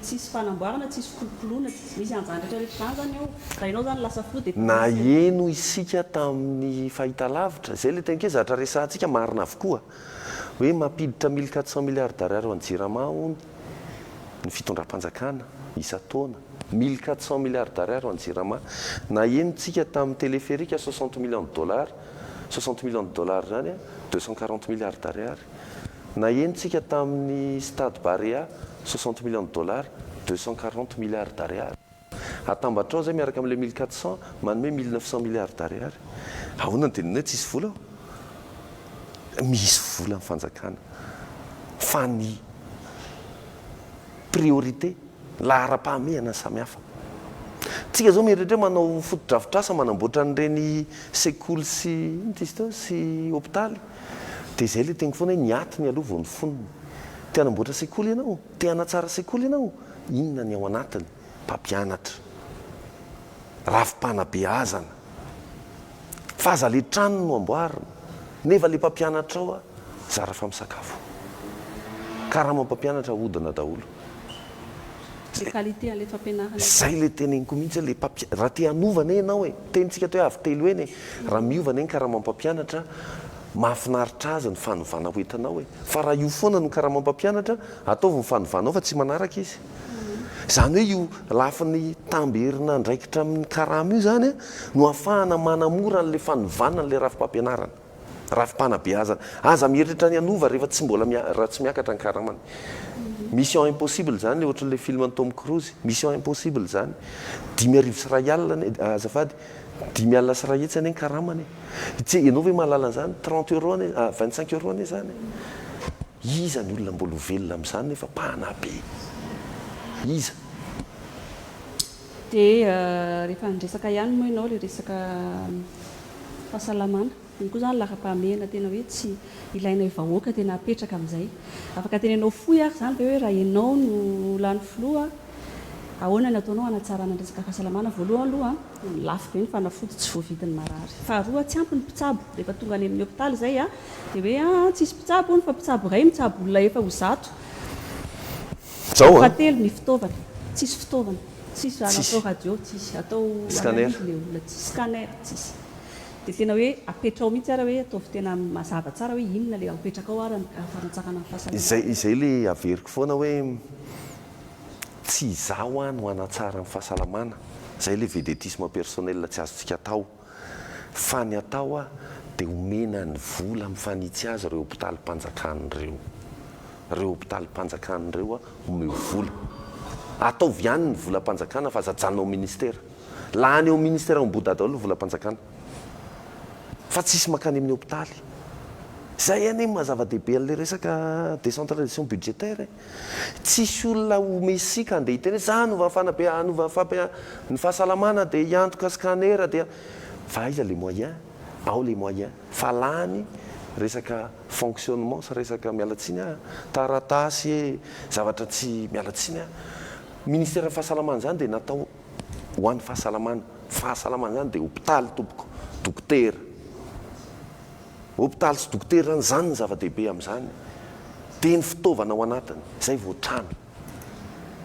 tsisy fanamboarana tsisy kolokoloana misy anjany rehetrarehetra zany zany ao raha ianao zany lasa flo dia na eno isika tamin'ny fahitalavitra zay le tenike zatra resahantsika marina avokoa hoe mampiditra 1400 milliards d'ariary ho anjirama ny fitondram-panjakana isa taona 1400 milliards d'ariary ho anjirama na enotsika tamin'ny téléphérique 60 millions de dollars 60 millions de dollars zany a 240 milliards d'ariary na enotsika tamin'ny stade Barea 60 millions de dollars 240 milliards d'ariary atambatra ao zay miaraka amin'le 1400 manome 1900 milliards d'ariary ahoana ny tenina hoe tsisy vola ao misy vola ny fanjakana fa ny priorité lahara-pahamehana samihafa tsika zao mieritrehitra hoe manao fotodrafitrasa manamboatra n'ireny sekoly sy hôpitaly dia zay le teniko foana hoe niatiny aloha vao ny fonony te hanamboatra sekoly ianao te hanatsara sekoly ianao inona ny ao anatiny mpampianatra rafim-panabeazana fa aza le trano no amboarina nefa le mpampianatra ao a zara fa misakafo karaha mampampianatra hodina daholo le qualité an'le fampianarana zay le teneniko mihitsy le raha te hanovana ianao e tenitsika to hoe avy telo eny raha miovana eny karaha mampampianatra mahafinaritra azy ny fanovana hoentanao e fa raha io foana no karaha mampampianatra ataovy ny fanovanao fa tsy manaraka izy zany hoe io lafiny tamberina ndraikitra amin'ny karama io zany a no ahafahana manamora n'le fanovana n'le rafim-pampianarana rafim-panabeazana aza mieritritra ny anova rehefa tsy mbola raha tsy miakatra ny karamany mission impossible zany le ohatran'le film ny Tom Cruise mission impossible zany 5,000 sy ray alina azafady 5,000 sy ray etsy ane ny karamany tsy ianao hoe mahalala an'izany 30 euro ane 25 euro ane zany iza ny olona mbola velona amin'izany nefa mpanabe iza dia rehefa nresaka ihany moa ianao le resaka fahasalamana iny koa zany laham-pahamehana tena hoe tsy ilaina vahoaka tena apetraka amin'izay afaka tenenao foy ary zany be hoe raha ianao no lany filoha ahoana ny ataonao hanatsarana ny resaka fahasalamana voalohany aloha lafo be ny fanafody tsy voavidiny marary faharoa tsy ampy ny mpitsabo rehefa tonga any amin'ny hôpitaly zay a dia hoe tsisy mpitsabo ony fa mpitsabo ray mitsabo olona efa ho zato fahatelo ny fitaovana tsisy fitaovana tsisy atao radio tsisy atao scanner le olona tsisy scanner tsisy dia tena hoe apetrao mihitsy ara hoe ataovy tena mazava tsara hoe inona le apetraka ao ary fanatsarana ny fahasalamana izay le averiko foana hoe tsy izaho a no hanatsara ny fahasalamana zay le védétisme personnel tsy azontsika atao fa ny atao a dia omena ny vola mifanitsy azy reo hôpitaly mpanjakan'ireo hôpitaly mpanjakan'ireo a omeo vola ataovy ihany ny volam-panjakana fa zajanao ministera lany eo ministère miboda daholo volam-panjakana fa tsisy makany amin'ny hôpitaly. Zay any mahazava-dehibe an'le resaka décentralisation budgétaire tsisy olona omesika andeha hiteny za anova ny fahasalamana dia hiantoka scanner dia fa aiza les moyens ao les moyens fa lany resaka fonctionnement sy resaka mialatsiny taratasy zavatra tsy mialatsiny ministère fahasalamana zany dia natao ho an'ny fahasalamana zany dia hôpitaly tompoko dokotera hôpitaly sy dokotera zany ny zava-dehibe amin'izany dia ny fitaovana ao anatiny zay voatrano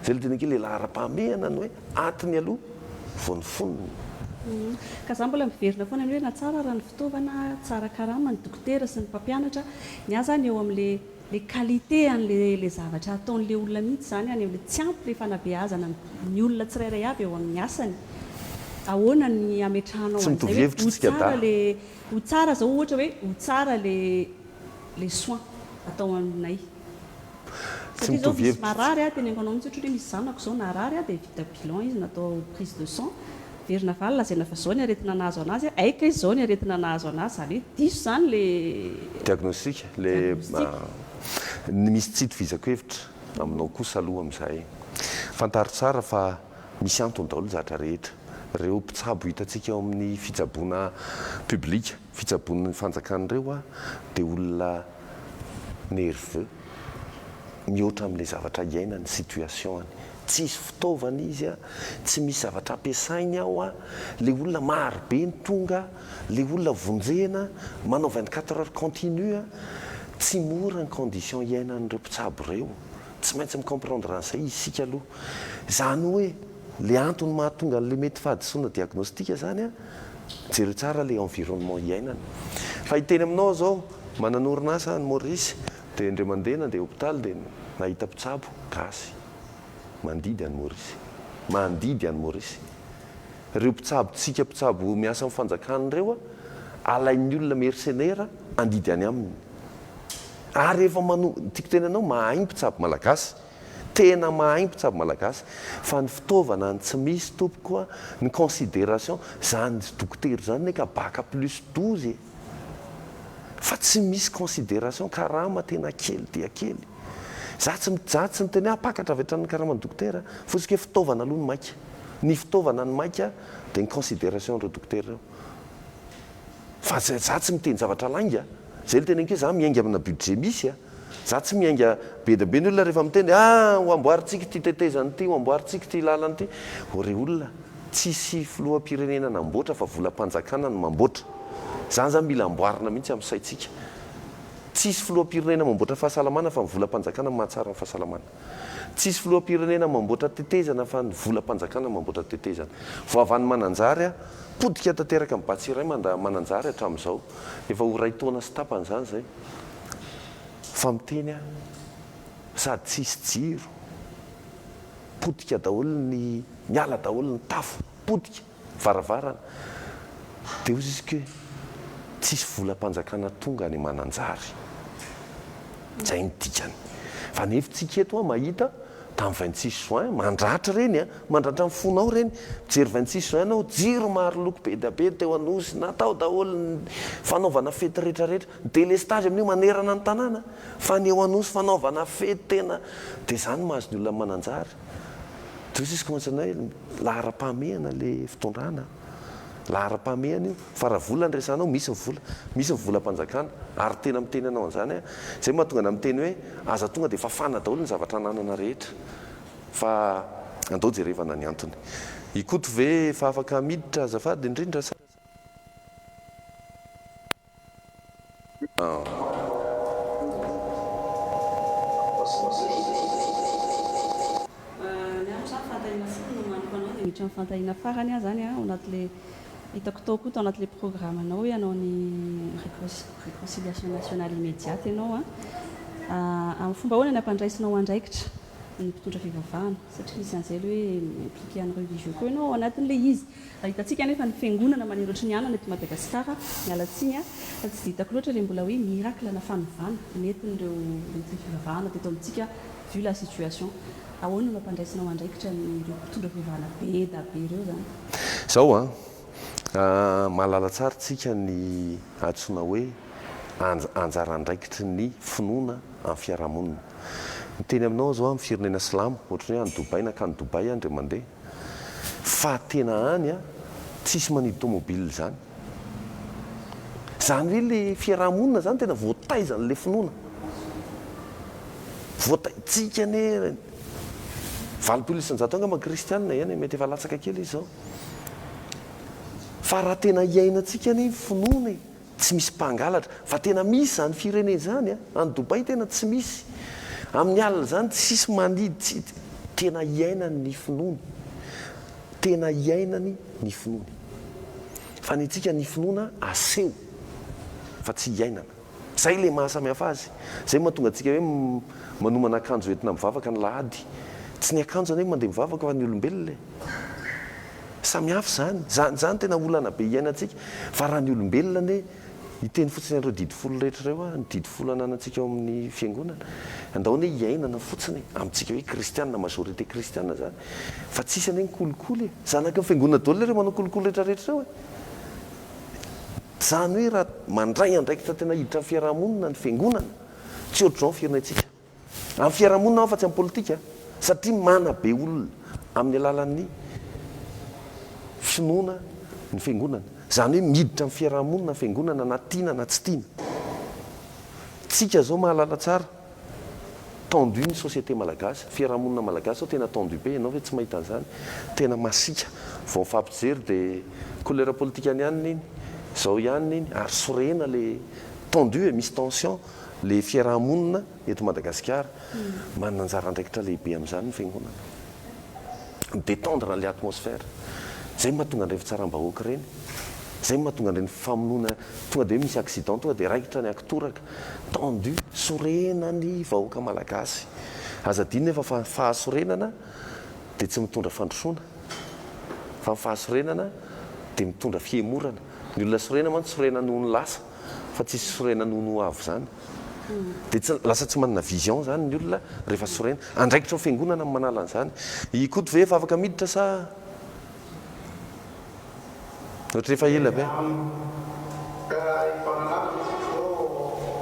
zay le tena ke le lahara-pahamehana ny hoe atiny aloha vao ny fonony. Ka za mbola miverina foana ny hoe na tsara raha ny fitaovana tsara karama ny dokotera sy ny mpampianatra ny ahy zany eo amin'le qualité an'le zavatra ataon'le olona mihitsy zany any amin'le tsy ampy le fanabeazana ny olona tsirairay avy eo amin'ny asany ahoana ny ametrahanao an'izay ho tsara zao ohatra hoe ho tsara le soin atao aminay satria zao misy marary teneniko anao mihitsy ohatra hoe misy zanako zao narary dia vita bilan izy natao prise de sang verina vala lazaina fa zao ny aretina nahazo anazy aika izy zao ny aretina nahazo anazy zany hoe diso zany le diagnostic le misy tsy itovizako hevitra aminao kosa aloha amin'izay fantaro tsara fa misy antony daholo zatra rehetra reo mpitsabo hitantsika eo amin'ny fitsaboana publika fitsaboan'ny fanjakan'ireo dia olona nerveux mihoatra amin'ilay zavatra iainany situation any tsisy fitaovana izy tsy misy zavatra ampiasainy ao le olona marobe ny tonga le olona vonjena manao 24 heures continue tsy mora ny condition iainan'ireo mpitsabo ireo tsy maintsy micomprendre an'izay isika aloha zany hoe le antony mahatonga le mety fahadisoana diagnostika zany jereo tsara le environnement iainana fa hiteny aminao zao mananorina ny Maurice dia indray mandehana dia hôpitaly dia nahita mpitsabo gasy mandidy any Maurice mandidy any Maurice reo mpitsabo tsika mpitsabo miasa amin'ny fanjakan'ireo alain'ny olona mercenaire andidy any aminy ary efa tiako tena anao mahay mpitsabo malagasy tena mahay mpitsabo malagasy fa ny fitaovana ny tsy misy tompoko ny considération zany dokotera zany ka baka plus 12 fa tsy misy considération karama tena kely dia kely za tsy miteny apakatra avy hatrany karamany dokotera fosika hoe fitaovana aloha ny maika ny fitaovana ny maika dia ny considération reo dokotera reo fa za tsy miteny zavatra lainga zay le teneniko hoe za miainga amina budget misy za tsy miainga be da be ny olona rehefa miteny ho amboaritsika ty tetezany ty ho amboaritsika ty lalany ty re olona tsisy filoham-pirenena namboatra fa volam-panjakana no mamboatra zany za mila amboarina mihitsy amin'ny saitsika tsisy filoham-pirenena mamboatra fahasalamana fa ny volam-panjakana mahatsara ny fahasalamana tsisy filoham-pirenena mamboatra tetezana fa ny volam-panjakana mamboatra tetezana vo avany mananjary podika tanteraka amin'ny Batsiray mananjary hatramin'izao efa ho ray taona sy tapany zany zay fa miteny sady tsisy jiro podika daholo ny miala daholo ny tafo podika varavarana dia ozy izy ke tsisy volam-panjakana tonga ny mananjary zay ny dikany fa nefitsika eto mahita tamin'ny 26 juin mandratra reny mandratra amin'ny fonao reny mijery 26 juin anao jiro maro loko be da be teo anosy natao daholo ny fanaovana fety rehetrarehetra délestage amin'io manerana ny tanàna fa ny eo anosy fanaovana fety tena dia zany mahazo ny olona mananjary dia izy komantsana hoe lahara-pahamehana le fitondrana lahara-pahamehana io fa raha vola nresanao misy ny volam-panjakana ary tena miteny anao an'izany zay mahatonga na miteny hoe aza tonga dia fafana daholo ny zavatra nanana rehetra fa andao jerevana ny antony ikoto ve fa afaka miditra azafady indrindra sa fantahina farany zany anatin'le hitako tao koa tao anatin'le programme anao hoe anao ny réconciliation nationale immédiate ianao amin'ny fomba ahoana ny ampandraisinao andraikitra ny mpitondra fivavahana satria misy an'izay le hoe impliqué any religieux koa ianao anatin'le izy raha hitantsika nefa ny fiangonana manerotra ny anana eto Madagasikara mialatsiny fa tsy hitako loatra le mbola hoe miracle na fanovana nentin'ireo fivavahana teto amintsika vu la situation ahoana no ampandraisinao andraikitra nyreo mpitondra fivavahana be da be ireo zany zao mahalala tsara tsika ny antsoina hoe anjara andraikitry ny finoana amin'ny fiarahamonina. Ny teny aminao zao amin'ny firenena silamo ohatrany hoe any Dobay na kany Dobay andre mandeha fa tena any tsisy manidy tomobile zany hoe le fiarahamonina zany tena voataizan'le finoana voataitsika ne 20 isanjato angamba kristianina ihany mety efa latsaka kely izy zao fa raha tena iainantsika ny finoana tsy misy mpangalatra fa tena misy zany firene zany any Dobay tena tsy misy amin'ny alina zany tsisy manidy tena iainany ny finoana tena iainany ny finoana fa ny tsika ny finoana aseho fa tsy iainana zay le mahasamihafa azy zay mahatonga antsika hoe manomana akanjo entina mivavaka ny lahady tsy ny akanjo any hoe mandeha mivavaka fa ny olombelona samihafa zany tena olana be iainantsika fa raha ny olombelona ne hiteny fotsiny an'ireo didifolo rehetra ireo ny didifolo ananantsika ao amin'ny fiangonana andahoana hoe iainana fotsiny amintsika hoe kristianina majorité kristianina zany fa tsisy ane ny kolikoly zanaka ny fiangonana daholo ireo manao kolikoly rehetrarehetra ireo zany hoe raha mandray andraikitra tena hiditra amin'ny fiarahamonina ny fiangonana tsy ohatr'izao ny firenentsika amin'ny fiarahamonina fa tsy amin'ny politika satria mana be olona amin'ny alalan'ny finoana ny fiangonana zany hoe miditra amin'ny fiarahamonina ny fiangonana na tiana na tsy tiana tsika zao mahalala tsara tendu ny société malagasy fiarahamonina malagasy ao tena tendu be ianao hoe tsy mahita an'izany tena masika vao mifampijery dia couleur politika any ihany iny zao ihany iny ary sorena le tendu misy tension le fiarahamonina eto Madagasikara manana anjara andraikitra lehibe amin'izany ny fiangonana détendre le atmosphère zay mahatonga andreny fitsaram-bahoaka ireny zay mahatonga andreny famonoana tonga dia hoe misy accident tonga dia raikitra ny akitoraka tendu sorena ny vahoaka malagasy azadiny nefa fahasorenana dia tsy mitondra fandrosoana fa fahasorenana dia mitondra fiemorana ny olona sorena mantsy sorena noho ny lasa fa tsisy sorena noho ny avo zany dia lasa tsy manana vision zany ny olona rehefa sorena andraikitra ny fiangonana amin'ny manala an'izany ikoto ve efa afaka miditra sa ohatra rehefa ela be ka ifananavy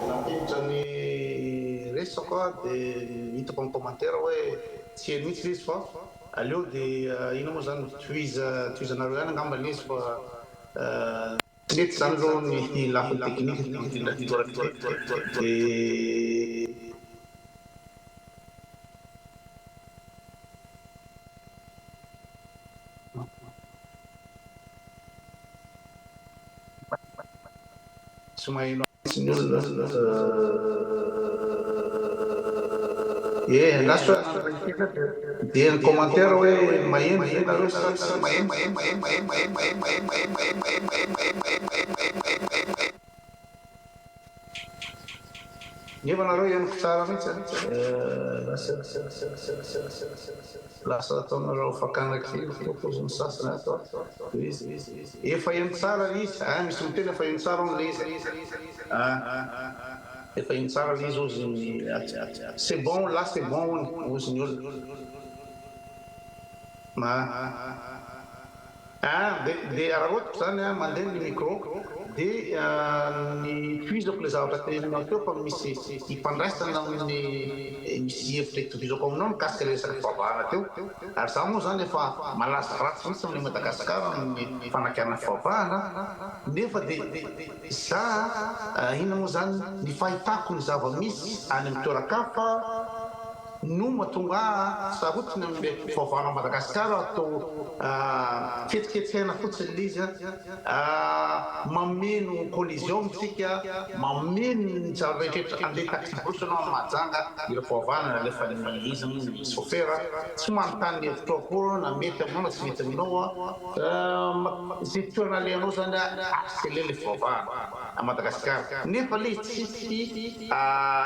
nampiditra ny resako dia hitako amin'ny commentaire hoe tsy eny mihitsy izy fa aleo dia ino moa zany toizanareo ihany angamba izy fa tsy mety zany zao ny lafiny teknika Sumaino that's what dia commentaire hoe maheno nareo nefa nareo ianiko tsara mihitsy lasa ataonareo fakanaky fopoziny sasany atao efa eno tsara izy misy miteny efa eno tsara on'le izy efa eno tsara le izy ozy c'est bon là c'est bon ozy ny olona dia raha ohatry zany mandeha ny micro dia ny fizako le zavatra teninao teo fa misy hipandraisana amin'ny misy hevitra itovizako aminao mikasika le resaky fivavahana teo ary za moa zany efa malaza ratsy mihitsy amin'ny Madagasikara ny fanakiana fivavahana nefa dia za ina moa zany ny fahitako ny zava-misy any amin'ny toerakafa no mahatonga sarotiny amin'ny fivavahana Madagasikara atao ketiketihana fotsiny le izy mameno collision mitsika mameno ny zavarehetra andeha taxibrosy anao mahajanga ireo fivavahana alefa izy chauffeur tsy manontany hevitra akory na mety aminao na tsy mety aminao zay toerana alehanao zany accélé le fivavahana à Madagascar nefa le tsisy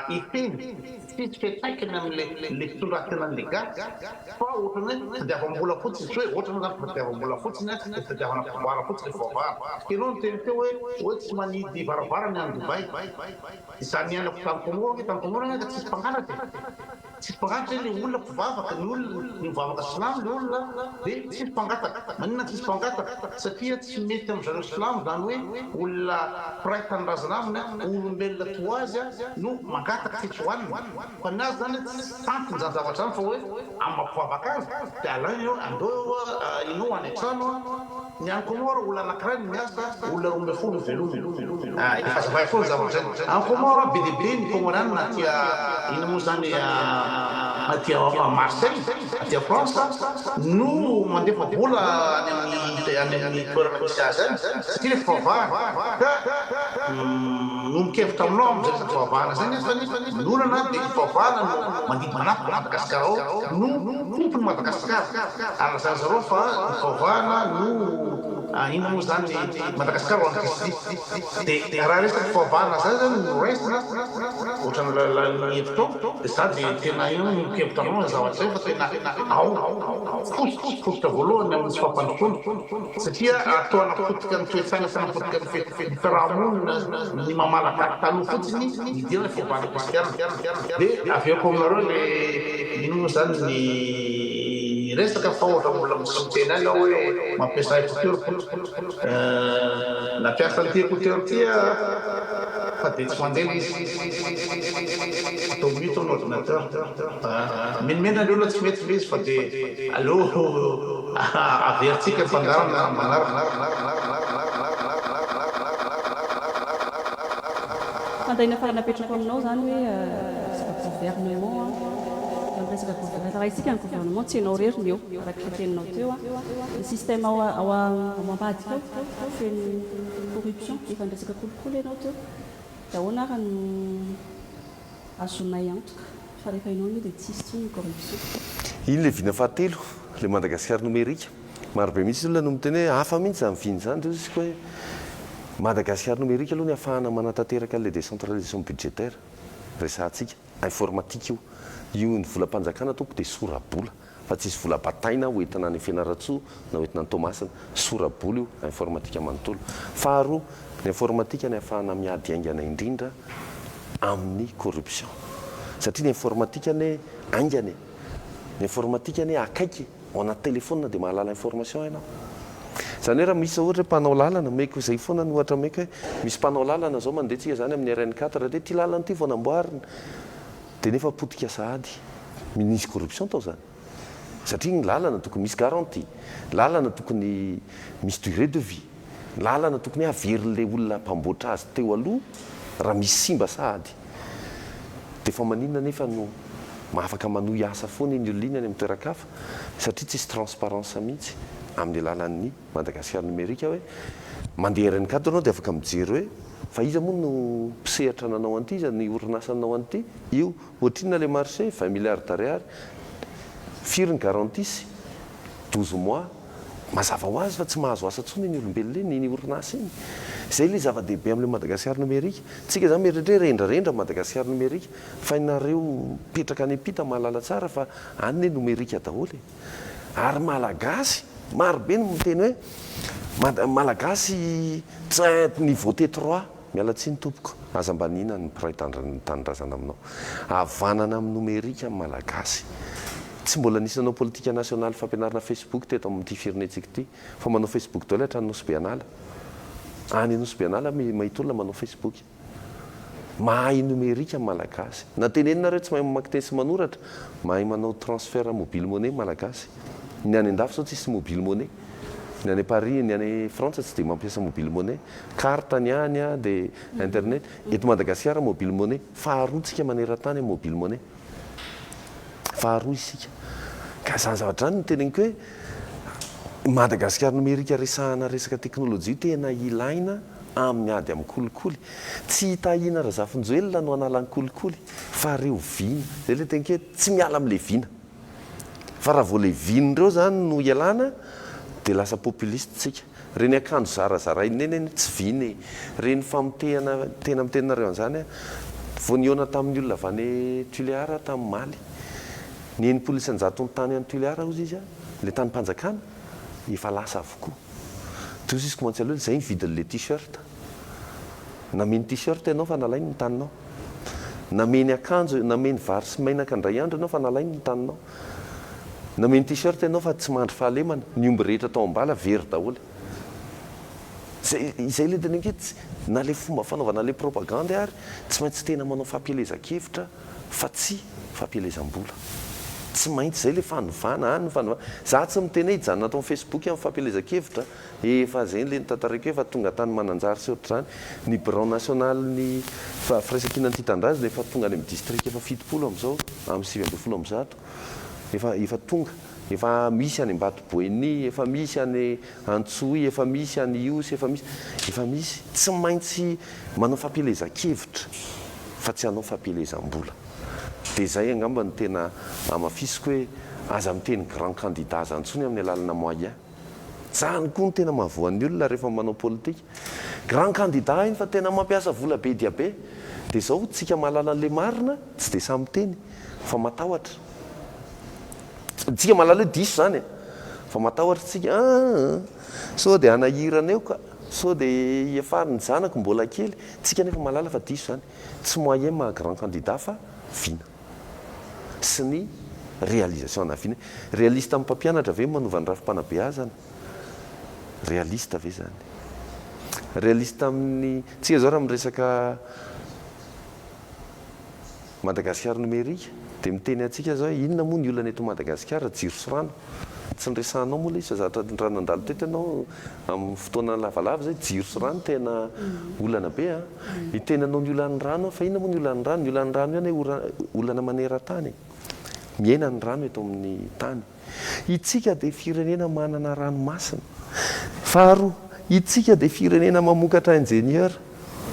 ifeny tsisy fetaikiny amin'le fitondratena an'le gasy fa ohatrany hoe fitiavam-bola fotsiny tsy hoe ohatrany zany fitiavam-bola fotsiny dia fitiavana fivavahana fotsiny le fivavahana ianao ny teny teo hoe tsy manidy varavarany any Dobay izany ianako tamiko moa tamiko moa ka tsisy mpangalatra tsy mpangatatra le olona mpivavaka ny olona ny mivavaka silamo le olona dia tsy mpangataka manina tsy mpangataka satria tsy mety amin'izareo silamo zany hoe olona piray tanindrazana aminy olombelona to azy no mangataka fetsy hoanina fa ny azy zany tsy tampiny zany zavatra zany fa hoe amin'ny mampivavaka azy dia alaina eo andeo inao any an-trano ny ankomora olona anankiray ny miasa olona 12 velominy efa zavay foana zavatra zany ankomora be deaibe ny komorany na tia ino moa zany atia Marseille atia France no mandefa vola any amin'ny toerana misy azy zany satria le fivavahana ka no mikevitra aminao amin'izay resaka fivavahana zany fa nolana dia fivavahana no mandidy manampy Madagasikara ao no tompony Madagasikara ary lazany zareo fa fivavahana no ino moa zany Madagasikara ho an'ny Kristy dia raha resaka fivavahana zany zany no resina ohatran'ny hevitao dia sady tena io mikevitra aminao zavatra zay fa tena ao fototra voalohany amin'ny tsy fampandrosoana satria ataona fotoka ny toetsaina fanafotoka ny fiarahamonina ny mamalaka taloha fotsiny idina ny fivavahana kristiana dia aveako aminareo le ino moa zany ny resaka fa ohatra olona misotena any hoe mampiasa écouteur nampiasa an'ity écouteur tia fa dia tsy mandela izy atao mito ny ordinateur menimena le olona tsy mety le izy fa dia aleo averintsika fandarana manaraka fandaina faranapetrako aminao zany hoe gouvernement resaka gouvernement raha isika ny gouvernement tsy hainao rery ny eo araka teninao teo ny système ao ambadika ao feny corruption efa ny resaka kolokolo ianao teo dia ahoana raha no azonay antoka fa rehefa ianao io dia tsisy tsony ny corruption iny le vina fahatelo le Madagasikara numérika marobe mihitsy olona no miteny hoe hafa mihitsy zany viny zany teo isika hoe Madagasikara numérika aloha ny ahafahana manatanteraka le décentralisation budgétaire resantsika informatique io ny volam-panjakana tompo dia sorabola fa tsisy vola-bataina hoentina ny Fianaratsoa na hoentina ny Tomasina sorabola io informatika manontolo faharoa ny informatika ny ahafahana miady aingana indrindra amin'ny corruption satria ny informatika ny aingany ny informatika ny akaiky ao anaty telefona dia mahalala information ianao zany hoe raha misy ohatra hoe mpanao lalana meko izay foana ny ohatra meko hoe misy mpanao lalana zao mandehantsika zany amin'ny RN4 dia ty lalana ty vao namboarina dia nefa potika sahady misy corruption tao zany satria ny lalana tokony misy garantie lalana tokony misy durée de vie lalana tokony averin'le olona mpamboatra azy teo aloha raha misy simba sahady dia fa maninona nefa no mahafaka manohy asa foana iny olona iny any amin'ny toeran-kafa satria tsisy transparence mihitsy amin'ny alalan'ny Madagasikara numérika hoe mandeha RN4 anao dia afaka mijery hoe fa iza moa no mpisehatra nanao an'ity iza ny orinasa nanao an'ity io ohatrinona le marché 20 milliards d'ariary firy ny garantisy 12 mois mazava ho azy fa tsy mahazo asa tsony ny olombelona iny orinasa iny izay le zava-dehibe amin'le Madagasikara numérika tsika zany meritrre rendrarendra Madagasikara numérika fa inareo petraka any ampita mahalala tsara fa any ne numérika daholo ary malagasy marobe no miteny hoe malagasy niveau T3 miala tsy ny tompoko aza mbanina ny piray tanindrazana aminao avanana amin'ny numérika malagasy tsy mbola nisanao politika nationale fampianarana Facebook teto amin'ity firenetsika ity fa manao Facebook daholo hatrany Nosy-Bianala any Nosy-Bianala mahita olona manao Facebook mahay numérika malagasy na tenenina reo tsy mahay mamaky teny sy manoratra mahay manao transfert mobile monnaie malagasy ny any andafy zao tsisy mobile monnaie ny any Paris ny any Frantsa tsy dia mampiasa mobile monnaie carte ny any dia internet eto Madagasikara mobile monnaie faharoa maneran-tany mobile monnaie faharoa isika ka zany zavatra zany nyteneniko hoe Madagasikara numérika resahana resaka teknôlôjia tena ilaina amin'ny ady amin'ny kolikoly tsy hitahina raha zafinjoelona no anala ny kolikoly fa reo vina zay le teniko hoe tsy miala amin'le vina fa raha vao le vinireo zany no ialana dia lasa populiste tsika reny akanjo zarazara ineny tsy viny reny famotehana tena mitenareo an'izany vao niona tamin'ny olona avy any Tuléar tamin'ny Maly ny enimpolo isan-jato ny tany any Tuléar ozy izy le tany mpanjakana efa lasa avokoa toy izy komantsy aloha zay mividin'le t-shirt naminy t-shirt ianao fa nalainy ny taninao nameny akanjo nameny vary sy mainaka ndray andro ianao fa nalainy ny taninao, nameny t-shirt ianao fa tsy mandry fahalemana, ny omby rehetra tao ambala very daholo. Izay le tena hoe na le fomba fanaovana le propagande ary tsy maintsy tena manao fampielezan-kevitra fa tsy fampielezam-bola. Tsy maintsy zay le fanovana any fanovana. Za tsy miteny hoe janona atao Facebook amin'ny fampielezan-kevitra efa zay le nitantarako efa tonga tany mananjary sy ohatr'izany. Ny Bureau national ny firaisan-kinan'ny Titandraza efa tonga any amin'ny district efa 70 amin'izao amin'ny 7 am'zato efa tonga. Efa misy any Ambatoboeny, efa misy any Antsohy, efa misy any Iosy, efa misy. Tsy maintsy manao fampielezan-kevitra fa tsy hanao fampielezam-bola. Dia zay angamba ny tena amafisiko hoe aza miteny grand candidat zantsony amin'ny alalana moyen. Zany koa ny tena mahavoan'ny olona rehefa manao politika. Grand candidat iny fa tena mampiasa vola be dia be. Dia zao tsika mahalala an'le marina tsy dia samy teny fa matahotra. Tsika mahalala hoe diso zany fa matahotra tsika sao dia anahirana eo ka sao dia iafary ny zanako mbola kely tsika nefa mahalala fa diso zany. Tsy moyen ma grand candidat fa vina sy ny réalisation na vina. Réaliste amin'ny mpampianatra ve manova ny rafim-panabeazana? Réaliste ve zany? Réaliste amin'ny tsika zao raha miresaka Madagasikara numérique dia miteny atsika zao inona moa ny olana eto Madagasikara? Jiro sy rano. Tsy niresahanao moa le zatra rano andalo teto ianao amin'ny fotoana lavalava zay jiro sy rano tena olana be a. Itenanao ny olan'ny rano fa inona moa ny olan'ny rano? Ny olan'ny rano ihany hoe olana manera-tany. Miaina ny rano eto amin'ny tany. Itsika dia firenena manana ranomasina. Faharoa, itsika dia firenena mamokatra ingénieur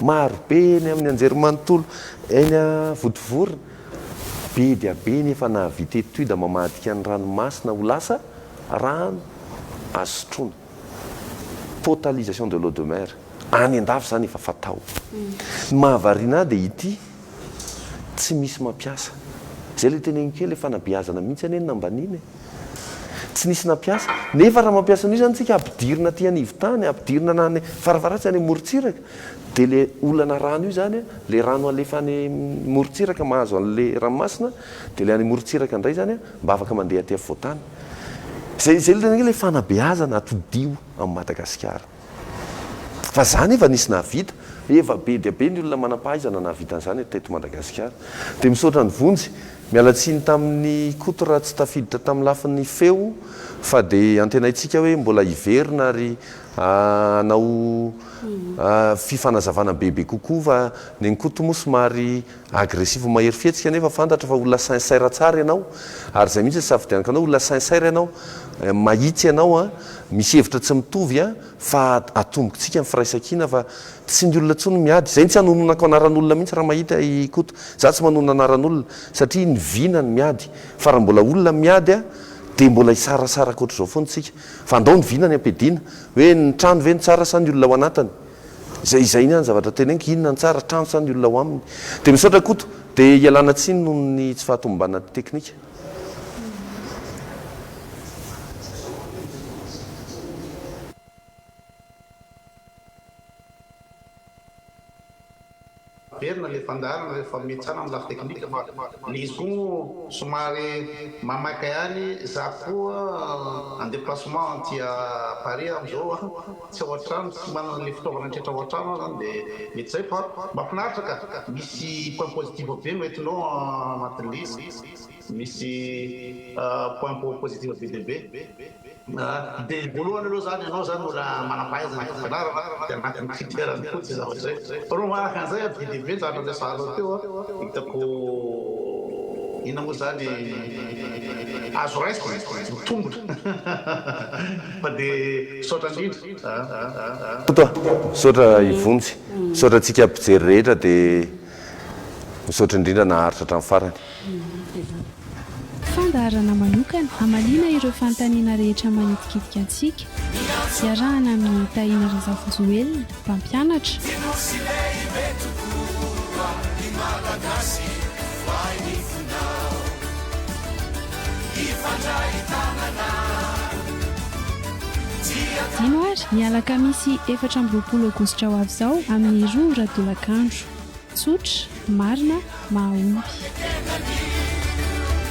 maro be ny amin'ny anjerimanontolo eny a Vodivorona. Be dia be nefa nahavita étude mamadika ny ranomasina ho lasa rano azo sotroina. Totalisation de l'eau de mer. Any an-dafy zany efa fatao. Ny mahavariana dia ity tsy misy mampiasa. Zay le teneniko hoe le fanabeazana mihitsy any nambaniny. Tsy nisy nampiasa. Nefa raha mampiasa an'io zany tsika ampidirina aty anivon-tany, ampidirina any faravaratsy any morontsiraka. Dia le olana rano io zany le rano alefa any morontsiraka mahazo an'le ranomasina dia le any morontsiraka indray zany mba afaka mandeha aty afovoan-tany. Zay le tena hoe le fanabeazana atodio amin'ny Madagasikara. Fa zany efa nisy nahavita, efa be dia be ny olona manam-pahaizana nahavita an'izany teto Madagasikara. Dia misaotra ny vonjy, miala tsiny tamin'ny koto raha tsy tafiditra tamin'ny lafin'ny feo fa dia antenaitsika hoe mbola hiverina ary hanao fifanazavana bebe kokoa fa ny koto moa somary agressive mahery fihetsika nefa fantatra fa olona sincère tsara ianao ary zay mihitsy safidianako anao olona sincère ianao mahitsy ianao misy hevitra tsy mitovy fa atombontsika amin'ny firaisan-kina fa tsy ny olona tsony miady. Zay tsy hanononako anaran'olona mihitsy raha mahita ikoto. Za tsy manonona anaran'olona satria ny vina ny miady fa raha mbola olona miady dia mbola hisarasara koatra zao foana tsika. Fa andao ny vina ny ampediana hoe ny trano ve ny tsara sa ny olona ao anatiny. Izay ihany zavatra teneniko inona ny tsara trano sa ny olona ao aminy. Dia misaotra koto dia ialana tsiny noho ny tsy fahatombana teknika. Verina le fandarana rehefa metsana amin'ny lafy teknika fa le izy koa somary mamaka ihany za koa en déplacement tia Paris amin'izao tsy ao an-trano tsy manana le fitaovana tretra ao an-trano zany dia mety zay fa mahafinaritra ka misy point positif be noentinao anatin'le izy misy point positif be dia be. Dia voalohany aloha zany ianao zany mbola manam-pahaizana fianarana dia anatin'ny critère ny fotsy zavatra zay. Rô manaraka an'izay be dia be ny zavatra resahanao teo hitako inona moa zany azo raisiko mitombotra fa dia saotra indrindra. Saotra ivonjy, saotra antsika ampijery rehetra dia misaotra indrindra naharitra hatramin'ny farany. Fandaharana manokana hamalina ireo fanontaniana rehetra manitikitika antsika iarahana amin'ny Tahina Razafojoelina mpampianatra Dinoary ny alakamisy 4 Aogositra ho avy izao amin'ny 2 radolakandro tsotra marina mahomby